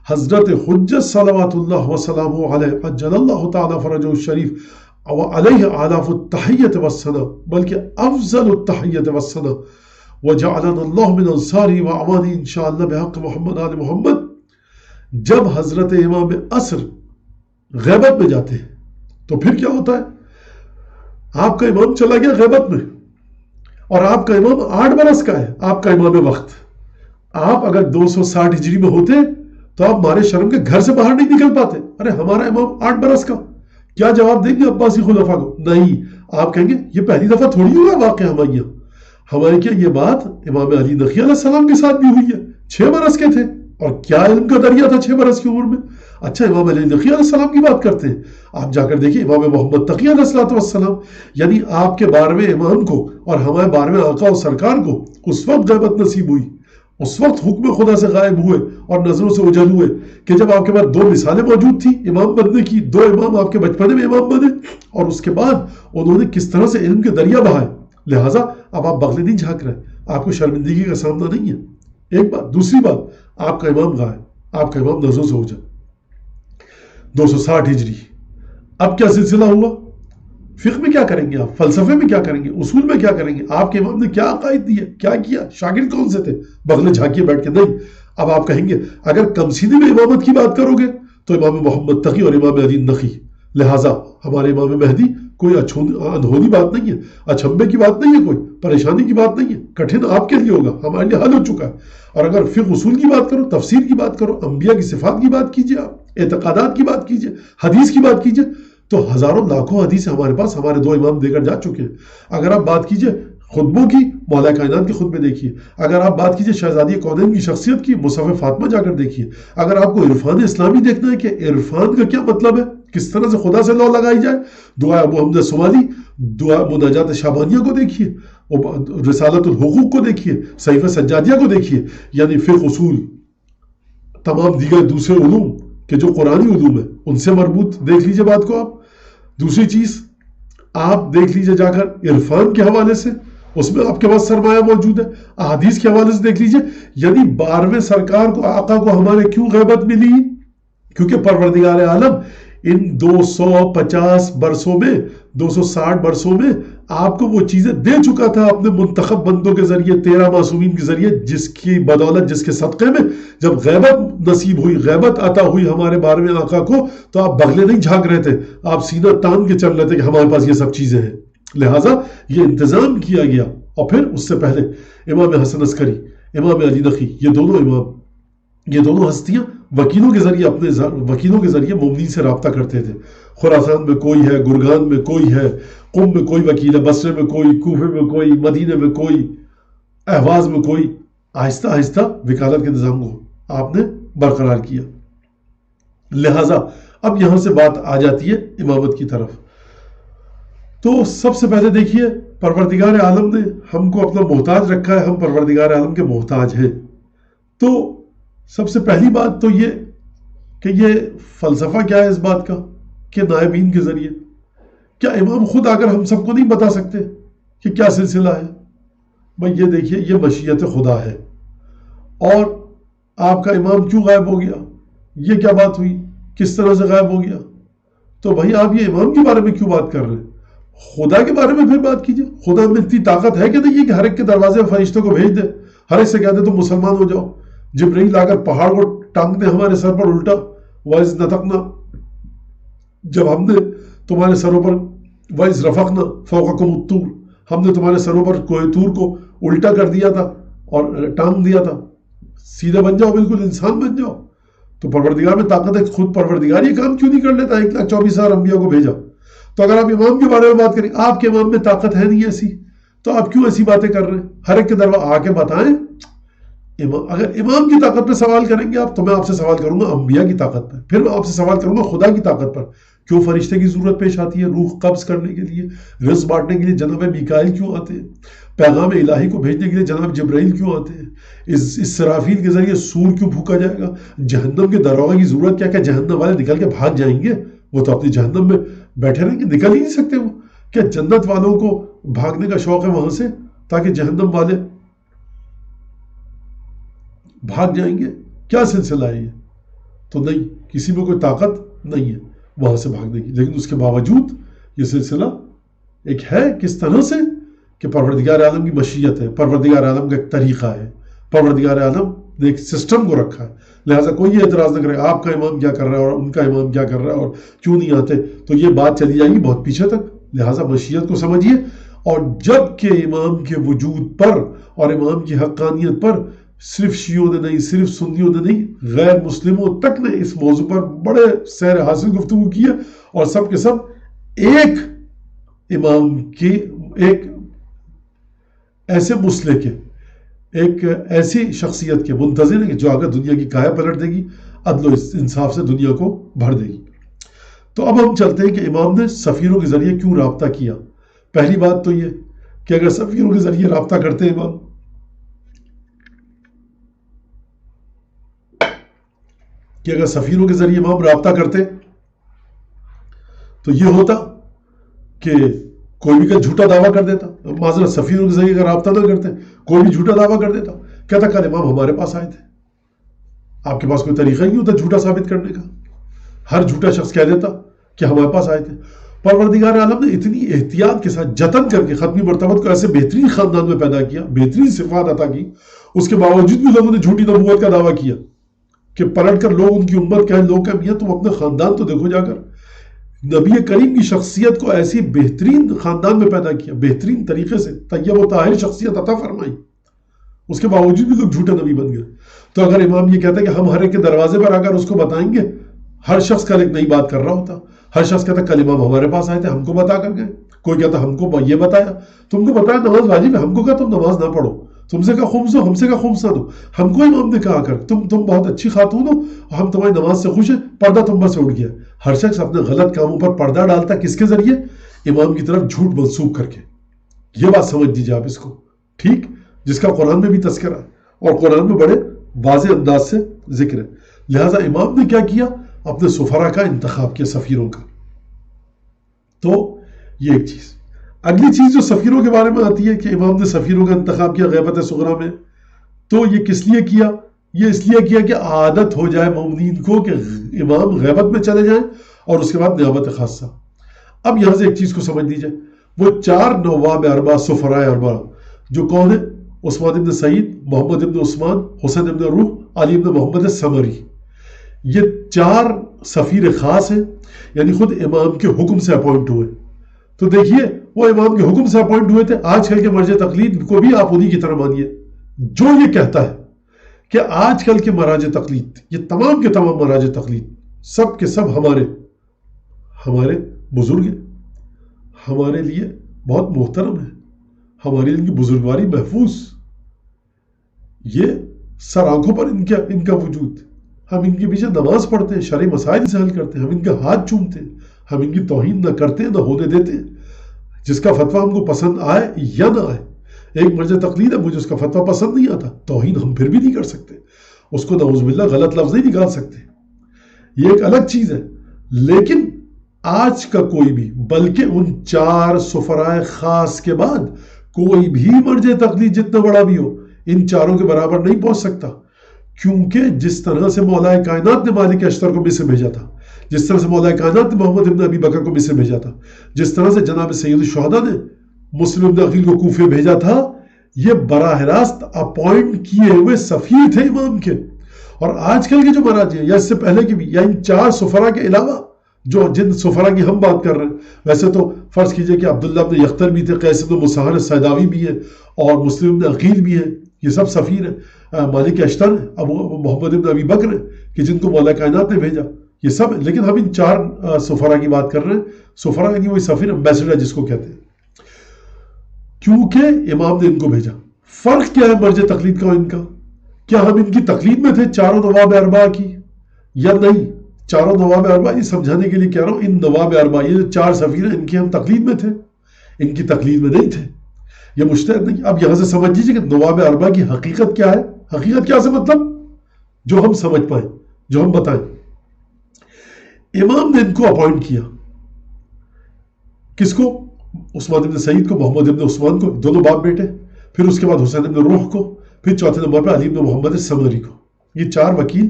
حضرت حجت صلوات اللہ وسلامہ علیہ عجل اللہ تعالی فرجہ الشریف وعلیہ آلاف التحیت والثنا، بلکہ افضل التحیت والثنا، وجعلنا اللہ من انصاری وعوانی انشاءاللہ بحق محمد آل محمد، جب حضرت امام عصر غیبت میں جاتے ہیں تو پھر کیا ہوتا ہے؟ آپ کا امام چلا گیا غیبت میں، اور آپ کا امام 8 برس کا ہے، آپ کا امام وقت. آپ اگر 260 ہجری میں ہوتے تو آپ مارے شرم کے گھر سے باہر نہیں نکل پاتے. ارے ہمارا امام 8 برس کا، کیا جواب دیں گے عباسی خلفاء کو؟ نہیں، آپ کہیں گے یہ پہلی دفعہ تھوڑی ہوا واقعہ ہمارے یہاں. ہمارے کیا یہ بات امام علی نقی علیہ السلام کے ساتھ بھی ہوئی ہے، 6 برس کے تھے، اور کیا علم کا دریا تھا 6 برس کی عمر میں. اچھا امام علی نقی علیہ السلام کی بات کرتے ہیں، آپ جا کر دیکھیں امام محمد تقی علیہ السلام. یعنی آپ کے 12ویں امام کو اور ہمارے 12ویں آقا و سرکار کو اس وقت غیبت نصیب ہوئی، اس وقت حکم خدا سے غائب ہوئے اور نظروں سے اوجھل ہوئے کہ جب آپ کے پاس 2 مثالیں موجود تھیں امام بننے کی. 2 امام آپ کے بچپنے میں امام بنے، اور اس کے بعد انہوں نے کس طرح سے علم کے دریا بہائے. لہٰذا اب آپ بغلے نہیں جھانک رہے، آپ کو شرمندگی کا سامنا نہیں ہے. ایک بات. دوسری بات، آپ کا امام غائب، آپ کا امام نظروں سے اوجھل. 260 ہجری، اب کیا سلسلہ ہوا؟ فقہ میں کیا کریں گے آپ؟ فلسفے میں کیا کریں گے؟ اصول میں کیا کریں گے؟ آپ کے امام نے کیا عقائد دیے، کیا کیا؟ شاگرد کون سے تھے؟ بغلے جھانکیے بیٹھ کے نہیں. اب آپ کہیں گے اگر کمسینی میں امامت کی بات کرو گے تو امام محمد تقی اور امام علی نقی. لہٰذا ہمارے امام مہدی کوئی انہونی بات نہیں ہے، اچھمبے کی بات نہیں ہے، کوئی پریشانی کی بات نہیں ہے. کٹھن آپ کے لیے ہوگا، ہمارے لیے حل ہو چکا ہے. اور اگر فقہ اصول کی بات کرو، تفسیر کی بات کرو، انبیاء کی صفات کی بات کیجئے، آپ اعتقادات کی بات کیجئے، حدیث کی بات کیجئے، تو ہزاروں لاکھوں حدیث ہمارے پاس ہمارے 2 امام دے کر جا چکے ہیں. اگر آپ بات کیجئے خطبوں کی، مولا کائنات کے خطبے دیکھیے. اگر آپ بات کیجئے شہزادی کونین کی شخصیت کی، مصحف فاطمہ جا کر دیکھیے. اگر آپ کو عرفان اسلامی دیکھنا ہے کہ عرفان کا کیا مطلب ہے، کس طرح سے خدا سے لو لگائی جائے، دعا ابو حمزہ سمالی، دعا مناجات شعبانیہ کو دیکھیے، رسالت الحقوق کو دیکھیے، صحیفہ سجادیہ کو دیکھیے. یعنی فقہ اصول، تمام دیگر دوسرے علوم کہ جو قرآنی علوم ہے ان سے مربوط دیکھ لیجئے بات کو آپ. دوسری چیز آپ دیکھ لیجئے جا کر عرفان کے حوالے سے، اس میں آپ کے پاس سرمایہ موجود ہے. احادیث کے حوالے سے دیکھ لیجئے. یعنی 12ویں سرکار کو، آقا کو ہمارے کیوں غیبت ملی؟ کیونکہ پروردگار عالم ان 250 برسوں میں، 260 برسوں میں آپ کو وہ چیزیں دے چکا تھا اپنے منتخب بندوں کے ذریعے، 13 معصومین کے ذریعے، جس کی بدولت، جس کے صدقے میں جب غیبت نصیب ہوئی، غیبت عطا ہوئی ہمارے 12ویں آقا کو، تو آپ بغلے نہیں جھانک رہے تھے، آپ سینہ تان کے چل رہے تھے کہ ہمارے پاس یہ سب چیزیں ہیں. لہٰذا یہ انتظام کیا گیا. اور پھر اس سے پہلے امام حسن عسکری، امام علی نقی، یہ دونوں امام، یہ دونوں ہستیاں وکیلوں کے ذریعے، اپنے وکیلوں کے ذریعے مومنین سے رابطہ کرتے تھے. خراسان میں کوئی ہے، گرگان میں کوئی ہے، قم میں کوئی وکیل ہے، بصرے میں کوئی، کوفے میں کوئی، مدینے میں کوئی، اہواز میں کوئی. آہستہ آہستہ وکالت کے نظام کو آپ نے برقرار کیا. لہٰذا اب یہاں سے بات آ جاتی ہے امامت کی طرف. تو سب سے پہلے دیکھیے پروردگار عالم نے ہم کو اپنا محتاج رکھا ہے، ہم پروردگار عالم کے محتاج ہیں. تو سب سے پہلی بات تو یہ کہ یہ فلسفہ کیا ہے اس بات کا کہ نائبین کے ذریعے، کیا امام خود آ کر ہم سب کو نہیں بتا سکتے کہ کیا سلسلہ ہے؟ بھائی یہ دیکھیے، یہ مشیت خدا ہے. اور آپ کا امام کیوں غائب ہو گیا؟ یہ کیا بات ہوئی؟ کس طرح سے غائب ہو گیا؟ تو بھائی آپ یہ امام کے بارے میں کیوں بات کر رہے ہیں؟ خدا کے بارے میں پھر بات کیجئے. خدا میں اتنی طاقت ہے کہ نہیں کہ ہر ایک کے دروازے میں فرشتوں کو بھیج دے، ہر ایک سے کہہ دے تم مسلمان ہو جاؤ؟ جبرائیل آ کر پہاڑ کو ٹانگ دے ہمارے سر پر الٹا، وَإِذْ نَتَقْنَا، جب ہم نے تمہارے سروں پر، وَإِذْ رَفَقْنَا فَوْقَكُمُ الطُّورَ، ہم نے تمہارے سروں پر کوہ طور کو الٹا کر دیا تھا اور ٹانگ دیا تھا، سیدھے بن جاؤ، بالکل انسان بن جاؤ. تو پروردگار میں طاقت ہے، خود پروردگار یہ کام کیوں نہیں کر لیتا؟ 1,24,000 انبیاء کو بھیجا. تو اگر آپ امام کے بارے میں بات کریں، آپ کے امام میں طاقت ہے نہیں ایسی، تو آپ کیوں ایسی باتیں کر رہے ہیں؟ ہر ایک کے دروازے آ کے بتائیں. اگر امام کی طاقت پہ سوال کریں گے آپ، تو میں آپ سے سوال کروں گا انبیاء کی طاقت پر، پھر میں آپ سے سوال کروں گا خدا کی طاقت پر. کیوں فرشتے کی ضرورت پیش آتی ہے روح قبض کرنے کے لیے، رزق بانٹنے کے لیے جناب میکائیل کیوں آتے ہیں، پیغام الہی کو بھیجنے کے لیے جناب جبرائیل کیوں آتے ہیں، اس سرافیل کے ذریعے سور کیوں پھونکا جائے گا، جہنم کے دروغے کی ضرورت کیا جہنم والے نکل کے بھاگ جائیں گے؟ وہ تو اپنی جہنم میں بیٹھے رہیں گے، نکل ہی نہیں سکتے. وہ کیا جنت والوں کو بھاگنے کا شوق ہے وہاں سے تاکہ جہنم والے بھاگ جائیں گے؟ کیا سلسلہ ہے یہ؟ تو نہیں، کسی میں کوئی طاقت نہیں ہے وہاں سے بھاگنے کی. لیکن اس کے باوجود یہ سلسلہ ایک ہے کس طرح سے کہ پروردگار عالم کی مشیت ہے، پروردگار عالم کا ایک طریقہ ہے، پروردگار عالم نے ایک سسٹم کو رکھا ہے. لہٰذا کوئی یہ اعتراض نہ کرے آپ کا امام کیا کر رہا ہے اور ان کا امام کیا کر رہا ہے اور کیوں نہیں آتے، تو یہ بات چلی جائے گی بہت پیچھے تک. لہٰذا مشیت کو سمجھیے. اور جب کہ امام کے وجود پر اور امام کی حقانیت پر صرف شیعوں نے نہیں، صرف سنیوں نے نہیں، غیر مسلموں تک نے اس موضوع پر بڑے سیر حاصل گفتگو کی ہے، اور سب کے سب ایک امام کی، ایک ایسے مسلح کے، ایک ایسی شخصیت کے منتظر ہیں جو آگے دنیا کی کایا پلٹ دے گی، عدل و انصاف سے دنیا کو بھر دے گی. تو اب ہم چلتے ہیں کہ امام نے سفیروں کے ذریعے کیوں رابطہ کیا. پہلی بات تو یہ کہ اگر سفیروں کے ذریعے رابطہ کرتے ہیں امام، کہ اگر سفیروں کے ذریعے امام رابطہ کرتے تو یہ ہوتا کہ کوئی بھی جھوٹا دعویٰ کر دیتا. معذرت، سفیروں کے ذریعے اگر رابطہ نہ کرتے کوئی بھی جھوٹا دعویٰ کر دیتا، کہتا کل امام ہمارے پاس آئے تھے. آپ کے پاس کوئی طریقہ ہی نہیں ہوتا جھوٹا ثابت کرنے کا. ہر جھوٹا شخص کہہ دیتا کہ ہمارے پاس آئے تھے. پروردگار عالم نے اتنی احتیاط کے ساتھ جتن کر کے ختمی مرتبت کو ایسے بہترین خاندان میں پیدا کیا، بہترین صفات عطا کی، اس کے باوجود بھی لوگوں نے جھوٹی نبوت کا دعویٰ کیا کہ پلٹ کر لوگ ان کی امت کہیں، لوگ کہیں میاں تم اپنے خاندان تو دیکھو جا کر. نبی کریم کی شخصیت کو ایسی بہترین خاندان میں پیدا کیا، بہترین طریقے سے طیب و طاہر شخصیت عطا فرمائی، اس کے باوجود بھی لوگ جھوٹے نبی بن گئے. تو اگر امام یہ کہتا ہے کہ ہم ہر ایک کے دروازے پر آ کر اس کو بتائیں گے، ہر شخص کل ایک نئی بات کر رہا ہوتا. ہر شخص کہتا کل امام ہمارے پاس آئے تھے، ہم کو بتا کر گئے. کوئی کہتا ہم کو یہ بتایا، تم کو بتایا نماز واجب ہے، ہم کو کہا تم نماز نہ پڑھو، تم سے کہا خمس دو، ہم سے کہا خمس نہ دو. ہم کو امام نے کہا کر تم بہت اچھی خاتون ہو، ہم تمہاری نماز سے خوش ہیں، پردہ تم پر سے اٹھ گیا. ہر شخص اپنے غلط کاموں پر پردہ ڈالتا کس کے ذریعے؟ امام کی طرف جھوٹ منسوخ کر کے. یہ بات سمجھ دیجیے آپ اس کو، ٹھیک، جس کا قرآن میں بھی تذکرہ ہے اور قرآن میں بڑے واضح انداز سے ذکر ہے. لہٰذا امام نے کیا کیا؟ اپنے سفرا کا انتخاب کیا، سفیروں کا. تو یہ ایک چیز. اگلی چیز جو سفیروں کے بارے میں آتی ہے کہ امام نے سفیروں کا انتخاب کیا غیبت صغریٰ میں، تو یہ کس لیے کیا؟ یہ اس لیے کیا کہ عادت ہو جائے مومنین کو کہ امام غیبت میں چلے جائیں اور اس کے بعد نیابت خاصہ. اب یہاں سے ایک چیز کو سمجھ لیجیے، وہ 4 نواب اربع، سفرائے اربع جو کون ہیں؟ عثمان ابن سعید، محمد ابن عثمان، حسین ابن روح، علی ابن محمد سمری. یہ 4 سفیر خاص ہیں، یعنی خود امام کے حکم سے اپوائنٹ ہوئے. تو دیکھیے وہ امام کے حکم سے اپوائنٹ ہوئے تھے. آج کل کے مرجع تقلید کو بھی آپ انہی کی طرح مانیے جو یہ کہتا ہے کہ آج کل کے مراجع تقلید، یہ تمام کے تمام مراجع تقلید سب کے سب ہمارے بزرگ ہیں، ہمارے لیے بہت محترم ہیں، ہمارے لیے ان کی بزرگواری محفوظ. یہ سر آنکھوں پر ان کا وجود. ہم ان کے پیچھے نماز پڑھتے ہیں، شرعی مسائل سے حل کرتے ہیں، ہم ان کا ہاتھ چومتے ہیں، ہم ان کی توہین نہ کرتے ہیں، نہ ہونے دیتے ہیں. جس کا فتویٰ ہم کو پسند آئے یا نہ آئے، ایک مرجع تقلید ہے، مجھے اس کا فتویٰ پسند نہیں آتا، توہین ہم پھر بھی نہیں کر سکتے، اس کو نعوذ باللہ غلط لفظ نہیں نکال سکتے، یہ ایک الگ چیز ہے. لیکن آج کا کوئی بھی، بلکہ ان 4 سفرائے خاص کے بعد کوئی بھی مرجع تقلید جتنا بڑا بھی ہو، ان 4 کے برابر نہیں پہنچ سکتا. کیونکہ جس طرح سے مولا کائنات نے مالک اشتر کو مصر بھیجا تھا، جس طرح سے مولا کائنات نے محمد ابن ابی بکر کو مصر بھیجا تھا، جس طرح سے جناب سید الشہداء نے مسلم ابن عقیل کو کوفے بھیجا تھا، یہ براہ راست اپوائنٹ کیے ہوئے سفیر تھے امام کے. اور آج کل کے جو مراجع یا اس سے پہلے کے بھی یا ان 4 سفراء کے علاوہ جو جن سفراء کی ہم بات کر رہے ہیں، ویسے تو فرض کیجئے کہ عبداللہ بن یختر بھی تھے، قیس بن مسہر السیداوی بھی ہے، اور مسلم بن عقیل بھی ہے، یہ سب سفیر ہیں. مالک اشتر ہیں، ابو محمد بن ابی بکر ہیں کہ جن کو مولا کائنات نے بھیجا، یہ سب. لیکن ہم ان 4 سفراء کی بات کر رہے ہیں. سفراء یعنی وہی سفیر، ایمبیسڈر جس کو کہتے ہیں، کیونکہ امام نے ان کو بھیجا. فرق کیا ہے مرجع تقلید کا اور ان کا؟ کیا ہم ان کی تقلید میں تھے 4 نواب اربعہ کی یا نہیں؟ 4 نواب اربعہ یہ سمجھانے کے لیے کہہ رہا ہوں، ان نواب اربعہ یہ جو 4 سفیر ہیں ان کی ہم تقلید میں تھے، ان کی تقلید میں نہیں تھے، یہ مجتہد نہیں. اب یہاں سے سمجھ لیجیے کہ نواب اربعہ کی حقیقت کیا ہے. حقیقت کیا سے مطلب جو ہم سمجھ پائیں، جو ہم بتائیں. امام نے ان کو اپوائنٹ کیا. کس کو؟ عثمان بن سعید کو، محمد بن عثمان کو، دونوں باپ بیٹے. پھر اس کے بعد حسین بن روح کو، پھر چوتھے نمبر پر علی بن محمد السمری کو. یہ 4 وکیل،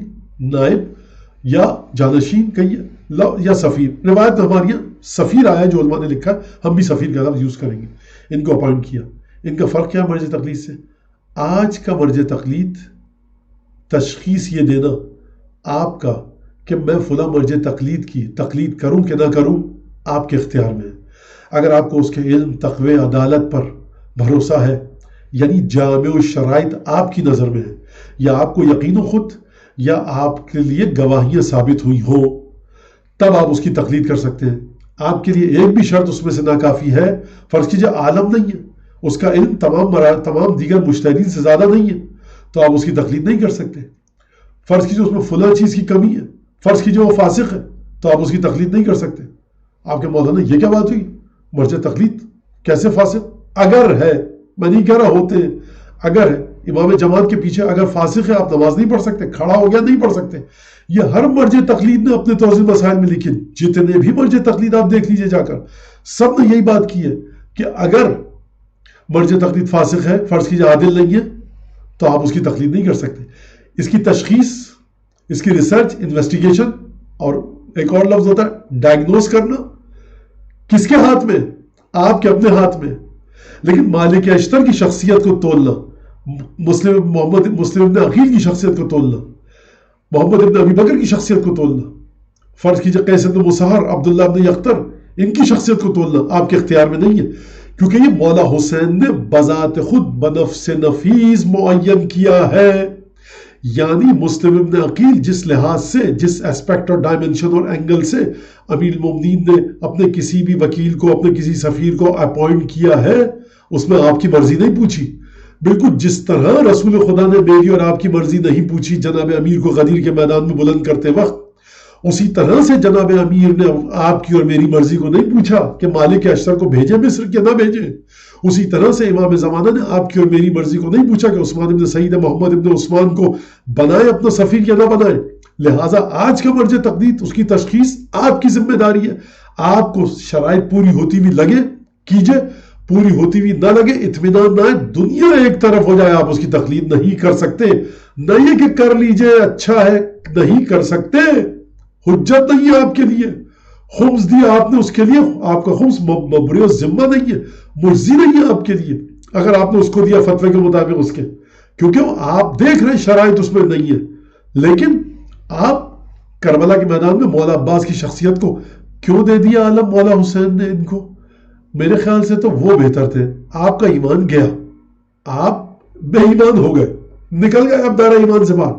نائب یا جانشین کہیے یا سفیر. روایت میں ہمارے یہاں سفیر آیا جو علماء نے لکھا، ہم بھی سفیر کا لفظ یوز کریں گے. ان کو اپوائنٹ کیا. ان کا فرق کیا مرجع تقلید سے؟ آج کا مرجع تقلید تشخیص یہ دینا آپ کا کہ میں فلاں مرجع تقلید کی تقلید کروں کہ نہ کروں آپ کے اختیار میں ہے. اگر آپ کو اس کے علم، تقوی، عدالت پر بھروسہ ہے، یعنی جامع الشرائط آپ کی نظر میں ہے، یا آپ کو یقین و خود یا آپ کے لیے گواہیاں ثابت ہوئی ہوں، تب آپ اس کی تقلید کر سکتے ہیں. آپ کے لیے ایک بھی شرط اس میں سے ناکافی ہے، فرض کیجئے عالم نہیں ہے، اس کا علم تمام دیگر مجتہدین سے زیادہ نہیں ہے، تو آپ اس کی تقلید نہیں کر سکتے. فرض کیجئے اس میں فلاں چیز کی کمی ہے، فرض کیجئے وہ فاسق ہے، تو آپ اس کی تقلید نہیں کر سکتے. آپ کے مولانا یہ کیا بات ہوئی؟ مرجع تقلید کیسے فاسق؟ اگر ہے، میں نہیں کہہ رہا ہوتے ہیں، اگر ہے امام جماعت کے پیچھے اگر فاسق ہے آپ نماز نہیں پڑھ سکتے، کھڑا ہو گیا نہیں پڑھ سکتے. یہ ہر مرجع تقلید نے اپنے توضیح مسائل میں لکھی. جتنے بھی مرجع تقلید آپ دیکھ لیجئے جا کر، سب نے یہی بات کی ہے کہ اگر مرجع تقلید فاسق ہے، فرض کیجئے عادل نہیں ہے، تو آپ اس کی تقلید نہیں کر سکتے. اس کی تشخیص، اس کی ریسرچ، انویسٹیگیشن، اور ایک اور لفظ ہوتا ہے ڈائگنوز کرنا، کس کے ہاتھ میں؟ آپ کے اپنے ہاتھ میں. لیکن مالک اشتر کی شخصیت کو تولنا، مسلم بن عقیل کی شخصیت کو تولنا، محمد بن ابی بکر کی شخصیت کو تولنا، فرض کیجئے قیس بن مسہر، عبداللہ بن یختر، ان کی شخصیت کو تولنا آپ کے اختیار میں نہیں ہے، کیونکہ یہ مولا حسین نے بذات خود بنفس نفیس معین کیا ہے. یعنی مسلم بن عقیل جس لحاظ سے، جس اسپیکٹ اور ڈائمنشن اور اینگل سے امیر المومنین نے اپنے کسی بھی وکیل کو، اپنے کسی سفیر کو اپوائنٹ کیا ہے، اس میں آپ کی مرضی نہیں پوچھی. بالکل جس طرح رسول خدا نے میری اور آپ کی مرضی نہیں پوچھی جناب امیر کو غدیر کے میدان میں بلند کرتے وقت، اسی طرح سے جناب امیر نے آپ کی اور میری مرضی کو نہیں پوچھا کہ مالک اشتر کو بھیجے مصر کہ نہ بھیجے. اسی طرح سے امام زمانہ نے آپ کی اور میری مرضی کو نہیں پوچھا کہ عثمان بن سعید محمد بن عثمان کو بنائے اپنا سفیر یا نہ بنائے. لہٰذا آج کا مرجع تقلید، اس کی تشخیص آپ کی ذمہ داری ہے. آپ کو شرائط پوری ہوتی ہوئی لگے کیجئے، پوری ہوتی ہوئی نہ لگے اطمینان نہ ہے، دنیا ایک طرف ہو جائے آپ اس کی تقلید نہیں کر سکتے. نہ یہ کہ کر لیجئے اچھا ہے، نہیں کر سکتے، حجت نہیں ہے آپ کے لیے. خمس دیا آپ نے، اس کے لیے آپ کا خمس مبری ذمہ نہیں ہے، مجزی نہیں ہے آپ کے لیے اگر آپ نے اس کو دیا فتوے کے مطابق اس کے، کیونکہ آپ دیکھ رہے شرائط اس میں نہیں ہے. لیکن آپ کربلا کے میدان میں مولا عباس کی شخصیت کو کیوں دے دیا عالم مولا حسین نے ان کو؟ میرے خیال سے تو وہ بہتر تھے. آپ کا ایمان گیا، آپ بے ایمان ہو گئے، نکل گئے اب دائرہ ایمان سے باہر.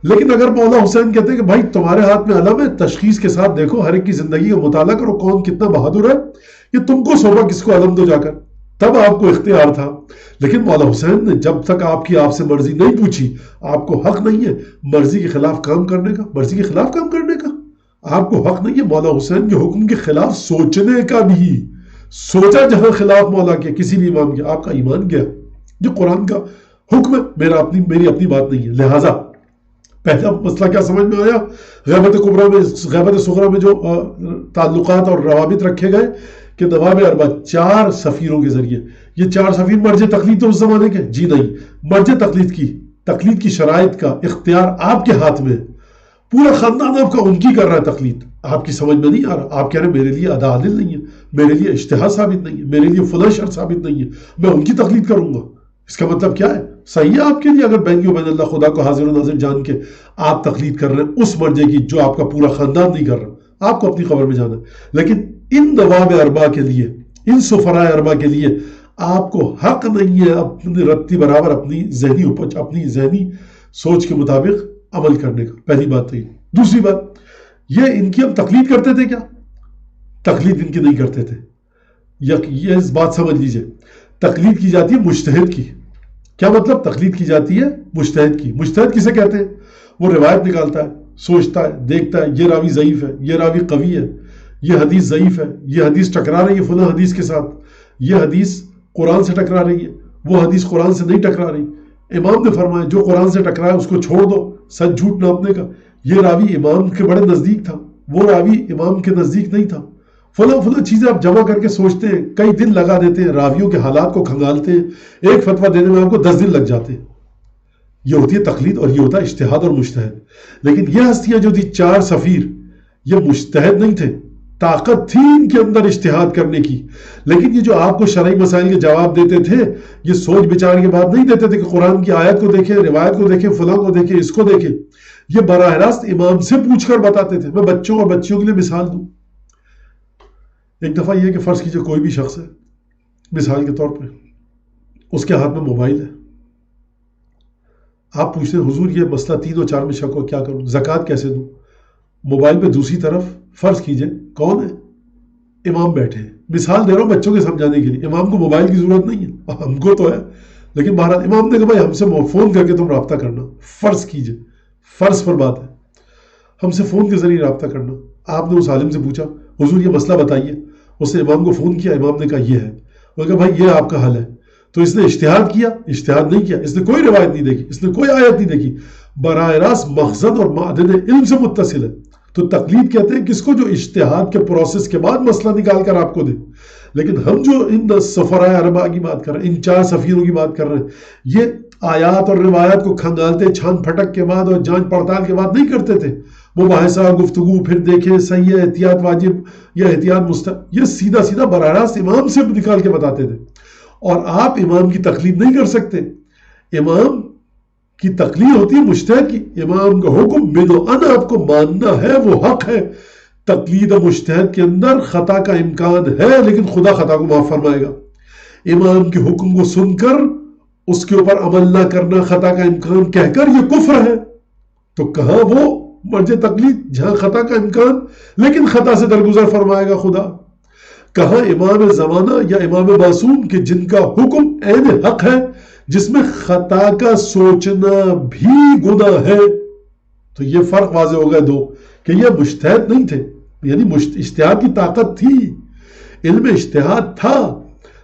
لیکن اگر مولا حسین کہتے ہیں کہ بھائی تمہارے ہاتھ میں علم ہے، تشخیص کے ساتھ دیکھو، ہر ایک کی زندگی کا مطالعہ کرو، کون کتنا بہادر ہے، یہ تم کو سوپا کس کو علم دو جا کر، تب آپ کو اختیار تھا. لیکن مولا حسین نے جب تک آپ سے مرضی نہیں پوچھی، آپ کو حق نہیں ہے مرضی کے خلاف کام کرنے کا. مرضی کے خلاف کام کرنے کا آپ کو حق نہیں ہے. مولا حسین کے حکم کے خلاف سوچنے کا بھی، سوچا جہاں خلاف مولا کے کسی بھی امام کے، آپ کا ایمان گیا. یہ قرآن کا حکم ہے، میری اپنی بات نہیں ہے. لہٰذا پہلا مسئلہ کیا سمجھ میں آیا؟ غیبت کبریٰ میں، غیبت صغریٰ میں جو تعلقات اور روابط رکھے گئے کہ نواب اربعہ 4 سفیروں کے ذریعے، یہ 4 سفیر مرجع تقلید تو اس زمانے کے؟ جی نہیں. مرجع تقلید کی شرائط کا اختیار آپ کے ہاتھ میں ہے. پورا خاندان آپ کا ان کی کر رہا ہے تقلید، آپ کی سمجھ میں نہیں آ رہا. آپ کہہ رہے ہیں میرے لیے ادا عادل نہیں ہے، میرے لیے اجتہاد ثابت نہیں ہے، میرے لیے فلاں شرط ثابت نہیں ہے، میں ان کی تقلید کروں گا. اس کا مطلب کیا ہے؟ صحیح ہے آپ کے لیے اگر بین و بین اللہ خدا کو حاضر و ناظر جان کے آپ تقلید کر رہے ہیں اس مرجے کی جو آپ کا پورا خاندان نہیں کر رہا، آپ کو اپنی قبر میں جانا ہے، لیکن ان نواب اربا کے لیے، ان سفرائے اربا کے لیے آپ کو حق نہیں ہے اپنی رتی برابر اپنی ذہنی اپج، اپنی ذہنی سوچ کے مطابق عمل کرنے کا. پہلی بات تو یہ. دوسری بات یہ، ان کی ہم تقلید کرتے تھے کیا؟ تقلید ان کی نہیں کرتے تھے. یہ اس بات سمجھ لیجئے، تقلید کی جاتی ہے مجتہد کی. کیا مطلب؟ تقلید کی جاتی ہے مجتہد کی. مجتہد کسے کہتے ہیں؟ وہ روایت نکالتا ہے، سوچتا ہے، دیکھتا ہے یہ راوی ضعیف ہے، یہ راوی قوی ہے، یہ حدیث ضعیف ہے، یہ حدیث ٹکرا رہی ہے فلاں حدیث کے ساتھ، یہ حدیث قرآن سے ٹکرا رہی ہے، وہ حدیث قرآن سے نہیں ٹکرا رہی. امام نے فرمایا جو قرآن سے ٹکرا ہے اس کو چھوڑ دو، سچ جھوٹ ناپنے کا. یہ راوی امام کے بڑے نزدیک تھا، وہ راوی امام کے نزدیک نہیں تھا. فلاں چیزیں آپ جمع کر کے سوچتے ہیں، کئی دن لگا دیتے ہیں، راویوں کے حالات کو کھنگالتے ہیں، ایک فتویٰ دینے میں آپ کو 10 دن لگ جاتے ہیں. یہ ہوتی ہے تقلید اور یہ ہوتا ہے اجتہاد اور مجتہد. لیکن یہ ہستیاں جو تھی 4 سفیر، یہ مجتہد نہیں تھے، طاقت تھی ان کے اندر اجتہاد کرنے کی. لیکن یہ جو آپ کو شرعی مسائل کے جواب دیتے تھے، یہ سوچ بچار کے بعد نہیں دیتے تھے کہ قرآن کی آیت کو دیکھیں، روایت کو دیکھیں، فلاں کو دیکھیں، اس کو دیکھیں. یہ براہ راست امام سے پوچھ کر بتاتے تھے. میں بچوں اور بچیوں کے لیے مثال دوں. ایک دفعہ یہ کہ فرض کیجئے کوئی بھی شخص ہے، مثال کے طور پہ اس کے ہاتھ میں موبائل ہے. آپ پوچھتے ہیں حضور یہ مسئلہ 3 اور 4 میں شک ہو، کیا کروں؟ زکوٰۃ کیسے دوں؟ موبائل پہ دوسری طرف فرض کیجئے کون ہے؟ امام بیٹھے ہیں. مثال دے رہا ہوں بچوں کے سمجھانے کے لیے. امام کو موبائل کی ضرورت نہیں ہے، ہم کو تو ہے، لیکن بہرحال امام نے کہا بھائی ہم سے فون کر کے تم رابطہ کرنا. فرض کیجئے، فرض پر بات ہے، ہم سے فون کے ذریعے رابطہ کرنا. آپ نے اس عالم سے پوچھا حضور یہ مسئلہ بتائیے. اس نے امام کو فون کیا، امام نے کہا یہ ہے. وہ کہا بھائی یہ آپ کا حل ہے. تو اس نے اجتہاد کیا؟ اجتہاد نہیں کیا. اس نے کوئی روایت نہیں دیکھی، اس نے کوئی آیت نہیں دیکھی، براہ راست مخزن اور معدن علم سے متصل ہے. تو تقلید کہتے ہیں کس کو؟ جو اجتہاد کے پروسیس کے بعد مسئلہ نکال کر آپ کو دے. لیکن ہم جو ان سفرائے اربعہ کی بات کر رہے ہیں، ان 4 سفیروں کی بات کر رہے ہیں، یہ آیات اور روایات کو کھنگالتے چھان پھٹک کے بعد اور جانچ پڑتال کے بعد نہیں کرتے تھے. مباحثہ، گفتگو، پھر دیکھیں صحیح ہے، احتیاط واجب یا احتیاط مستحب، یہ سیدھا سیدھا براہ راست امام سے نکال کے بتاتے تھے. اور آپ امام کی تقلید نہیں کر سکتے. امام کی تقلید ہوتی ہے مجتہد کی. امام کا حکم بدعن آپ کو ماننا ہے، وہ حق ہے. تقلید مجتہد کے اندر خطا کا امکان ہے، لیکن خدا خطا کو معاف فرمائے گا. امام کے حکم کو سن کر اس کے اوپر عمل نہ کرنا، خطا کا امکان کہہ کر یہ کفر ہے. تو کہاں وہ مرجع تقلید جہاں خطا کا امکان لیکن خطا سے درگزر فرمائے گا خدا؟ کہاں امام زمانہ یا امام معصوم کہ جن کا حکم عین حق ہے، جس میں خطا کا سوچنا بھی گناہ ہے؟ تو یہ فرق واضح ہو گئے دو، کہ یہ مجتہد نہیں تھے، یعنی اجتہاد کی طاقت تھی، علم اجتہاد تھا،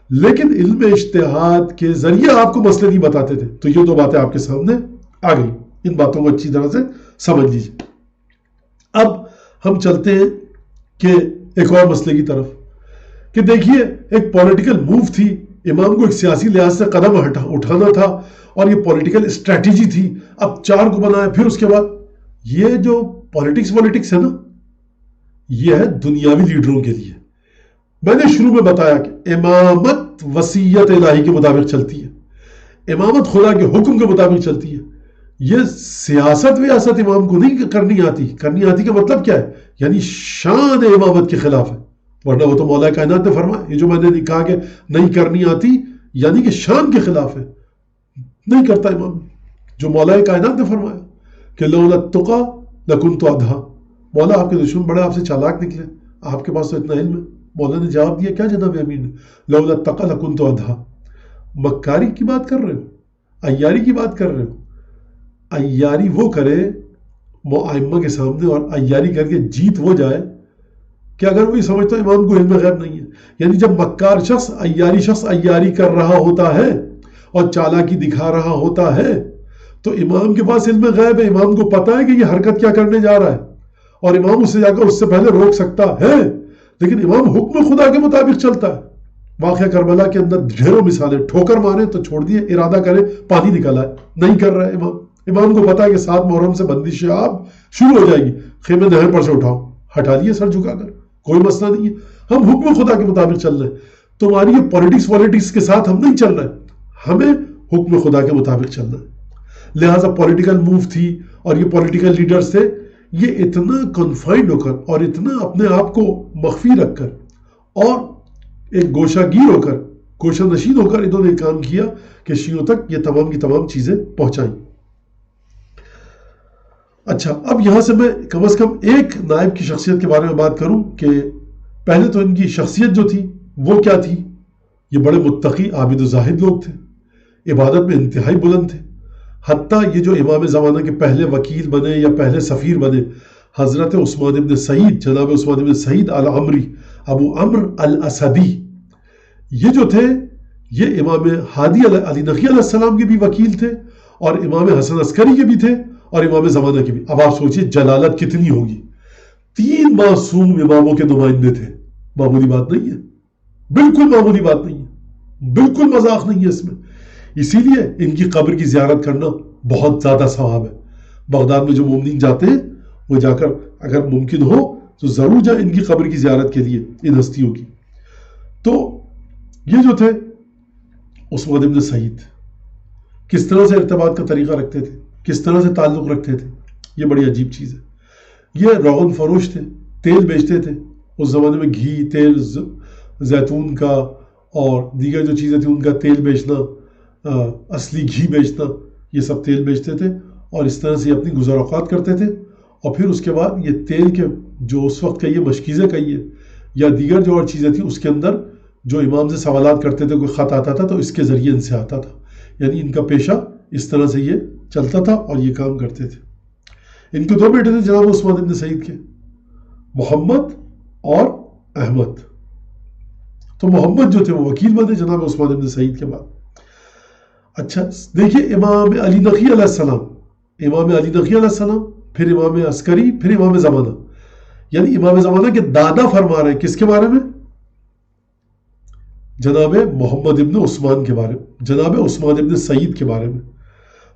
لیکن علم اجتہاد کے ذریعے آپ کو مسئلے نہیں بتاتے تھے. تو یہ 2 باتیں آپ کے سامنے آ گئی. ان باتوں کو اچھی طرح سے سمجھ لیجیے. اب ہم چلتے ہیں کہ ایک اور مسئلے کی طرف، کہ دیکھیے ایک پولیٹیکل موو تھی. امام کو ایک سیاسی لحاظ سے قدم اٹھانا تھا اور یہ پولیٹیکل اسٹریٹجی تھی. اب 4 کو بنایا. پھر اس کے بعد یہ جو پولیٹکس ہے نا، یہ ہے دنیاوی لیڈروں کے لیے. میں نے شروع میں بتایا کہ امامت وصیت الہی کے مطابق چلتی ہے، امامت خدا کے حکم کے مطابق چلتی ہے. یہ سیاست ویاست امام کو نہیں کرنی آتی. کرنی آتی کا مطلب کیا ہے؟ یعنی شان امامت کے خلاف ہے. ورنہ وہ تو مولا کائنات نے فرمایا. یہ جو میں نے کہا کہ نہیں کرنی آتی یعنی کہ شان کے خلاف ہے، نہیں کرتا امام. جو مولا کائنات نے فرمایا کہ لولا التقى لكنت ادھا. مولا آپ کے دشمن بڑے آپ سے چالاک نکلے، آپ کے پاس تو اتنا علم ہے. مولا نے جواب دیا کیا جناب امین نے؟ لولا التقى لكنت ادھا. مکاری کی بات کر رہے ہو، عیاری کی بات کر رہے ہو. عیاری وہ کرے ائمہ کے سامنے اور عیاری کر کے جیت وہ جائے کہ اگر وہ یہ سمجھتا امام کو علم غیب نہیں ہے. یعنی جب مکار شخص عیاری کر رہا ہوتا ہے اور چالاکی دکھا رہا ہوتا ہے تو امام کے پاس علم غیب ہے. امام کو پتا ہے کہ یہ حرکت کیا کرنے جا رہا ہے اور امام اسے جا کر اس سے پہلے روک سکتا ہے. لیکن امام حکم خدا کے مطابق چلتا ہے. واقعہ کربلا کے اندر ڈھیروں مثالیں. ٹھوکر مارے تو چھوڑ دیے، ارادہ کرے پانی نکل آئے، نہیں کر رہا ہے امام کو پتا ہے کہ 7 محرم سے بندش آب شروع ہو جائے گی، خیمے نہر پر سے اٹھاؤ، ہٹا لیے سر جھکا کر، کوئی مسئلہ نہیں ہے. ہم حکم خدا کے مطابق چل رہے ہیں. تمہاری یہ پولیٹکس کے ساتھ ہم نہیں چل رہے. ہمیں حکم خدا کے مطابق چلنا ہے. لہٰذا پولیٹیکل موو تھی اور یہ پولیٹیکل لیڈرز تھے، یہ اتنا کنفائنڈ ہو کر اور اتنا اپنے آپ کو مخفی رکھ کر اور ایک گوشہ گیر ہو کر، گوشہ نشین ہو کر انہوں نے کام کیا کہ شیعوں تک یہ تمام کی تمام چیزیں پہنچائیں. اچھا، اب یہاں سے میں کم از کم ایک نائب کی شخصیت کے بارے میں بات کروں کہ پہلے تو ان کی شخصیت جو تھی وہ کیا تھی. یہ بڑے متقی عابد و زاہد لوگ تھے، عبادت میں انتہائی بلند تھے. حتیٰ یہ جو امام زمانہ کے پہلے وکیل بنے یا پہلے سفیر بنے، حضرت عثمان ابن سعید، جناب عثمان ابن سعید العمری، ابو عمرو الاسدی، یہ جو تھے یہ امام ہادی علی نقی علیہ السلام کے بھی وکیل تھے اور امام حسن عسکری کے بھی تھے اور امام زمانہ کے بھی. اب آپ سوچئے جلالت کتنی ہوگی. 3 معصوم اماموں کے نمائندے تھے. معمولی بات نہیں ہے، بالکل معمولی بات نہیں ہے، بالکل مذاق نہیں ہے اس میں. اسی لیے ان کی قبر کی زیارت کرنا بہت زیادہ ثواب ہے. بغداد میں جو مومنین جاتے ہیں وہ جا کر اگر ممکن ہو تو ضرور جائیں ان کی قبر کی زیارت کے لیے، ان ہستیوں کی. تو یہ جو تھے عثمان ابن سعید کس طرح سے ارتباط کا طریقہ رکھتے تھے، کس طرح سے تعلق رکھتے تھے، یہ بڑی عجیب چیز ہے. یہ روغن فروش تھے، تیل بیچتے تھے. اس زمانے میں گھی، تیل زیتون کا اور دیگر جو چیزیں تھیں ان کا تیل بیچنا، اصلی گھی بیچنا، یہ سب تیل بیچتے تھے اور اس طرح سے اپنی گزر اوقات کرتے تھے. اور پھر اس کے بعد یہ تیل کے جو اس وقت کہیے مشکیزیں کہیے یا دیگر جو اور چیزیں تھیں، اس کے اندر جو امام سے سوالات کرتے تھے، کوئی خط آتا تھا تو اس کے ذریعے ان سے آتا تھا. یعنی ان کا پیشہ اس طرح سے یہ چلتا تھا اور یہ کام کرتے تھے. ان کے 2 بیٹے تھے جناب عثمان ابن سعید کے، محمد اور احمد. تو محمد جو تھے وہ وکیل بنے جناب عثمان ابن سعید کے بعد. اچھا دیکھیے، امام علی نقی علیہ السلام، امام علی نقی علیہ السلام، پھر امام عسکری، پھر امام زمانہ. یعنی امام زمانہ کے دادا فرما رہے ہیں کس کے بارے میں؟ جناب محمد ابن عثمان کے بارے میں، جناب عثمان ابن سعید کے بارے میں.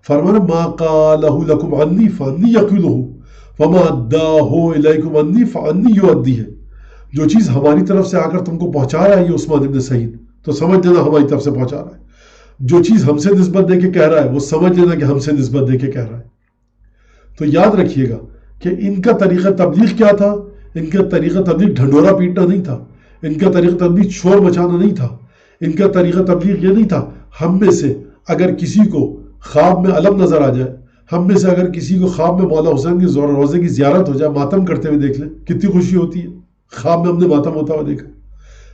فرمانا ما قالہ لکم عنی فعنی یقولہ وما اداہ الیکم عنی فعنی یؤدیہ. جو چیز ہماری طرف سے آ کر تم کو پہنچا رہا ہے یہ عثمان ابن سعید، تو سمجھ لینا ہماری طرف سے پہنچا رہا ہے. جو چیز ہم سے نسبت دے کے کہہ رہا ہے وہ سمجھ لینا کہ ہم سے نسبت دے کے کہہ رہا ہے. تو یاد رکھیے گا کہ ان کا طریقہ تبلیغ کیا تھا. ان کا طریقہ تبلیغ ڈھنڈورا پیٹنا نہیں تھا، ان کا طریقہ تبلیغ شور مچانا نہیں تھا، ان کا طریقہ تبلیغ یہ نہیں تھا ہم میں سے اگر کسی کو خواب میں علم نظر آ جائے، ہم میں سے اگر کسی کو خواب میں مولا حسین کی زور روزے کی زیارت ہو جائے، ماتم کرتے ہوئے دیکھ لیں، کتنی خوشی ہوتی ہے. خواب میں ہم نے ماتم ہوتا ہوا دیکھا،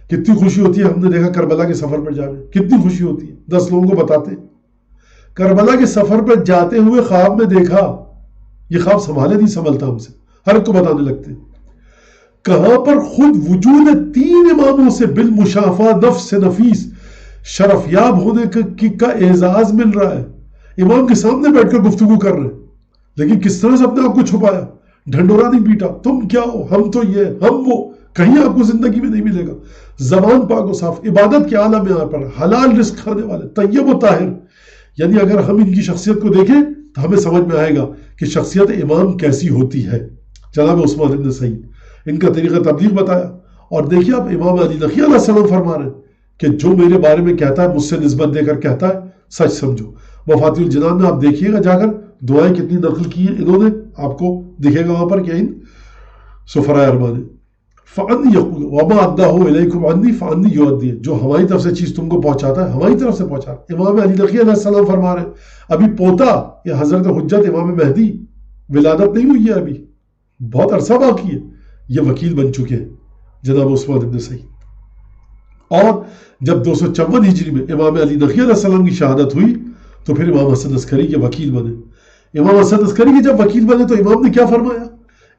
کتنی خوشی ہوتی ہے. ہم نے دیکھا کربلا کے سفر پر جا رہے ہیں، کتنی خوشی ہوتی ہے. 10 لوگوں کو بتاتے ہیں کربلا کے سفر پر جاتے ہوئے خواب میں دیکھا. یہ خواب سنبھالے نہیں سنبھلتا ہم سے، ہر ایک کو بتانے لگتے ہیں. کہاں پر خود وجود 3 اماموں سے بالمشافہ نفس نفیس شرف یاب ہونے کا اعزاز مل رہا ہے. امام کے سامنے بیٹھ کر گفتگو کر رہے ہیں، لیکن کس طرح سے اپنے آپ کو چھپایا، ڈھنڈورا نہیں پیٹا. تم کیا ہو، ہم تو یہ، ہم وہ، کہیں آپ کو زندگی میں نہیں ملے گا. زبان پاک و صاف، عبادت کے عالم میں پر حلال رزق کھانے والے، طیب و طاہر. یعنی اگر ہم ان کی شخصیت کو دیکھیں تو ہمیں سمجھ میں آئے گا کہ شخصیت امام کیسی ہوتی ہے. جناب عثمان ابن سعید، ان کا طریقہ تبلیغ بتایا. اور دیکھیے آپ امام علی نقی علیہ السلام فرما رہے ہیں کہ جو میرے بارے میں کہتا ہے، مجھ سے نسبت دے کر کہتا ہے، سچ سمجھو. وفات الجنان میں آپ دیکھیے گا جا کر دعائیں کتنی نقل کی ہیں انہوں نے، آپ کو دکھے گا وہاں پر کہ ان سفرائے اربعہ نے. فَأَنِّي يَقُولُ وَمَا أَدَّاهُ إِلَيْكُمْ عَنِّي فَأَنِّي يُؤَدِّيهُ. جو ہماری طرف سے چیز تم کو پہنچاتا ہے ہماری طرف سے پہنچا. امام علی نقی علیہ السلام فرما رہے ہیں ابھی پوتا یا حضرت حجت امام مہدی ولادت نہیں ہوئی ہے، ابھی بہت عرصہ باقی ہے. یہ وکیل بن چکے ہیں جناب عثمان ابن سعید. اور جب 254 ہجری میں امام علی نقی علیہ السلام کی شہادت ہوئی تو پھر امام حسن عسکری کے وکیل بنے. امام حسن عسکری کے جب وکیل بنے تو امام نے کیا فرمایا؟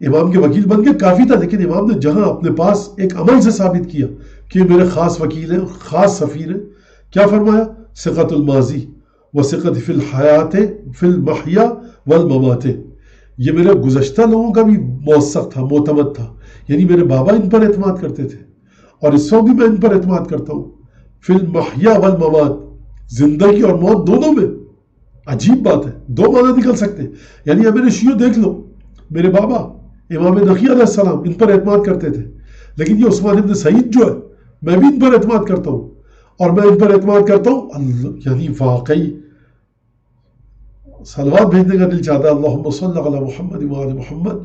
امام کے وکیل بن کے کافی تھا، لیکن امام نے جہاں اپنے پاس ایک عمل سے ثابت کیا کہ میرے خاص وکیل ہیں، خاص سفیر ہیں، کیا فرمایا؟ ثقۃ الماضی و ثقۃ فی الحیات فی المحیا والممات. یہ میرے گزشتہ لوگوں کا بھی موثق تھا، معتمد تھا. یعنی میرے بابا ان پر اعتماد کرتے تھے اور اس وقت بھی میں ان پر اعتماد کرتا ہوں. فی المحیا والممات، زندگی اور موت دونوں میں. عجیب بات ہے، 2 معنی نکل سکتے ہیں. یعنی اب میرے شیعہ دیکھ لو، میرے بابا امام نقی علیہ السلام ان پر اعتماد کرتے تھے، لیکن یہ عثمان ابن سعید جو ہے میں بھی ان پر اعتماد کرتا ہوں اور میں ان پر اعتماد کرتا ہوں. یعنی واقعی صلوات بھیجنے کا دل چاہتا ہے، اللہم صلی علی محمد و آل محمد.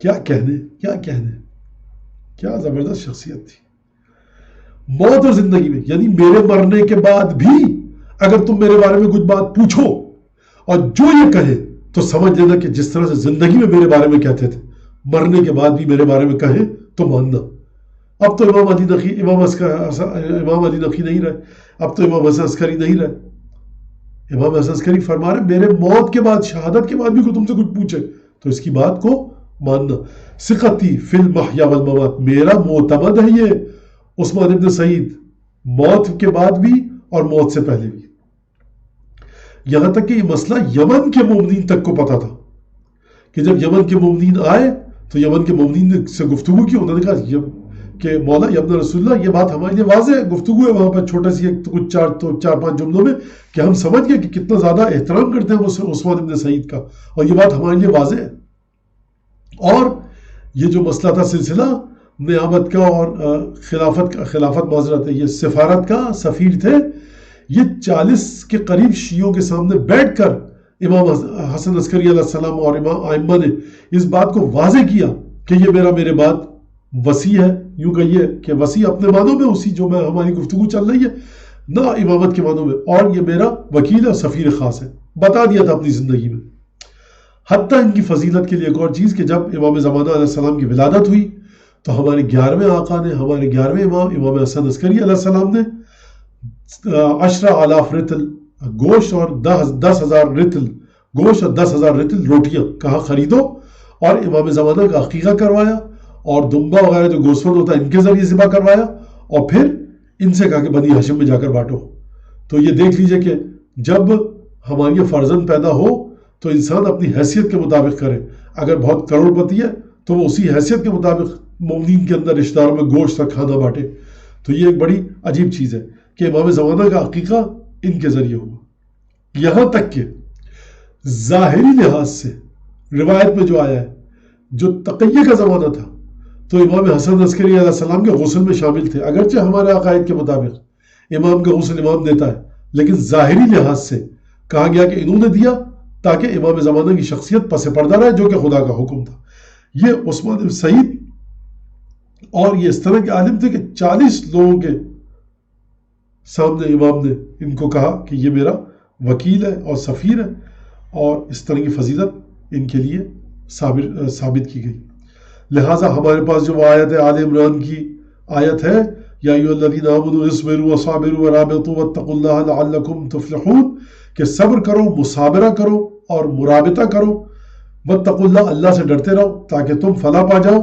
کیا کہنے، کیا کہنے، کیا زبردست شخصیت تھی. موت اور زندگی میں، یعنی میرے مرنے کے بعد بھی اگر تم میرے بارے میں کچھ بات پوچھو اور جو یہ کہے تو سمجھ لینا کہ جس طرح سے زندگی میں میرے بارے میں کہتے تھے، مرنے کے بعد بھی میرے بارے میں کہیں تو ماننا. اب تو امام علی نقی نہیں رہے، اب تو امام حسن عسکری نہیں رہے. امام حسن عسکری فرما رہے میرے موت کے بعد، شہادت کے بعد بھی کوئی تم سے کچھ پوچھے تو اس کی بات کو ماننا. ثقتی فی المحیا والممات، میرا معتمد ہے یہ عثمان ابن سعید، موت کے بعد بھی اور موت سے پہلے بھی. یہاں تک کہ یہ مسئلہ یمن کے مومنین تک کو پتا تھا کہ جب یمن کے مومنین آئے تو یمن کے مومنین سے گفتگو کی. انہوں نے کہا کہ مولا یا ابن رسول اللہ، یہ بات ہمارے لیے واضح ہے. گفتگو ہے وہاں پر چھوٹے سی کچھ چار پانچ جملوں میں کہ ہم سمجھ گئے کہ کتنا زیادہ احترام کرتے ہیں عثمان ابن سعید کا، اور یہ بات ہمارے لیے واضح ہے. اور یہ جو مسئلہ تھا سلسلہ نیابت کا اور خلافت معذرت ہے، یہ سفارت کا سفیر تھے، یہ 40 کے قریب شیعوں کے سامنے بیٹھ کر امام حسن عسکری علیہ السلام اور امام ائمہ نے اس بات کو واضح کیا کہ یہ میرے بعد وصی ہے. یوں کہیے کہ وصی اپنے معنوں میں، اسی جو میں ہماری گفتگو چل رہی ہے، نہ امامت کے معنوں میں، اور یہ میرا وکیل اور سفیر خاص ہے. بتا دیا تھا اپنی زندگی میں. حتیٰ ان کی فضیلت کے لیے ایک اور چیز کہ جب امام زمانہ علیہ السلام کی ولادت ہوئی تو ہمارے 11ویں آقا نے، ہمارے 11ویں امام حسن عسکری علیہ السلام نے 10,000 رتل گوشت اور 10,000 رتل گوشت اور 10,000 رتل روٹیاں کہاں خریدو، اور امام زمانہ کا عقیقہ کروایا اور دمبا وغیرہ جو گوسفند ہوتا ہے ان کے ذریعے ذبح کروایا، اور پھر ان سے کہا کہ بنی ہاشم میں جا کر بانٹو. تو یہ دیکھ لیجئے کہ جب ہماری فرزند پیدا ہو تو انسان اپنی حیثیت کے مطابق کرے. اگر بہت کروڑ پتی ہے تو وہ اسی حیثیت کے مطابق مومنین کے اندر رشتہ داروں میں گوشت اور کھانا بانٹے. تو یہ ایک بڑی عجیب چیز ہے کہ امام زمانہ کا عقیقہ ان کے ذریعے ہوا. یہاں تک کہ ظاہری لحاظ سے روایت میں جو آیا ہے، جو تقیہ کا زمانہ تھا تو امام حسن عسکری علیہ السلام کے غسل میں شامل تھے. اگرچہ ہمارے عقائد کے مطابق امام کا غسل امام دیتا ہے، لیکن ظاہری لحاظ سے کہا گیا کہ انہوں نے دیا تاکہ امام زمانہ کی شخصیت پس پردہ رہے، جو کہ خدا کا حکم تھا. یہ عثمان بن سعید اور یہ اس طرح کے عالم تھے کہ 40 لوگوں کے سامنے امام نے ان کو کہا کہ یہ میرا وکیل ہے اور سفیر ہے، اور اس طرح کی فضیلت ان کے لیے ثابت کی گئی. لہٰذا ہمارے پاس جو وہ آیت ہے، آل عمران کی آیت ہے، یا ایھا الذین آمنوا اصبروا وصابروا ورابطوا واتقوا اللہ لعلکم تفلحون، کہ صبر کرو، مصابرہ کرو اور مرابطہ کرو، واتقوا اللہ، اللہ سے ڈرتے رہو تاکہ تم فلاح پا جاؤ.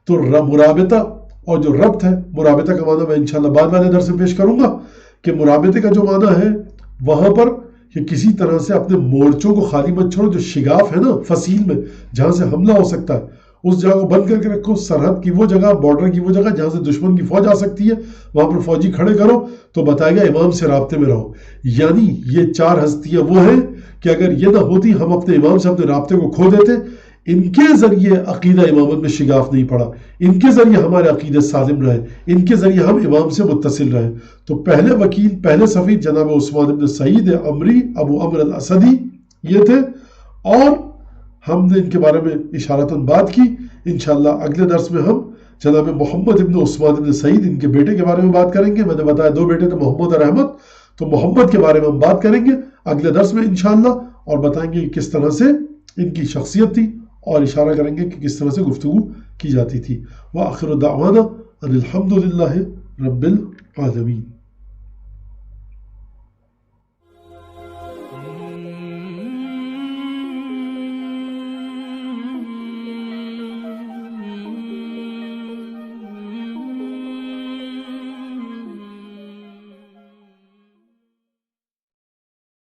تو مرابطہ اور جو ربط ہے، مرابطہ کا معنی میں انشاءاللہ بعد والے درس میں پیش کروں گا کہ مرابطے کا جو معنی ہے وہاں پر کہ کسی طرح سے اپنے مورچوں کو خالی مت چھوڑو. جو شگاف ہے نا فصیل میں جہاں سے حملہ ہو سکتا ہے، اس جگہ کو بند کر کے رکھو. سرحد کی وہ جگہ، بارڈر کی وہ جگہ جہاں سے دشمن کی فوج آ سکتی ہے، وہاں پر فوجی کھڑے کرو. تو بتائے گا امام سے رابطے میں رہو. یعنی یہ 4 ہستیاں وہ ہیں کہ اگر یہ نہ ہوتی ہم اپنے امام سے اپنے رابطے کو کھو دیتے. ان کے ذریعے عقیدہ امامت میں شگاف نہیں پڑا، ان کے ذریعے ہمارے عقیدے سالم رہے، ان کے ذریعے ہم امام سے متصل رہے. تو پہلے وکیل، پہلے سفیر جناب عثمان بن سعید عمری ابو عمر الاسدی یہ تھے، اور ہم نے ان کے بارے میں اشارتاً بات کی. انشاءاللہ اگلے درس میں ہم جناب محمد ابن عثمان بن سعید، ان کے بیٹے کے بارے میں بات کریں گے. میں نے بتایا 2 بیٹے تھے، محمد اور احمد، تو محمد کے بارے میں ہم بات کریں گے اگلے درس میں انشاءاللہ، اور بتائیں گے کہ کس طرح سے ان کی شخصیت تھی، اور اشارہ کریں گے کہ کس طرح سے گفتگو کی جاتی تھی. وآخر دعوانا ان الحمد للہ رب العالمین.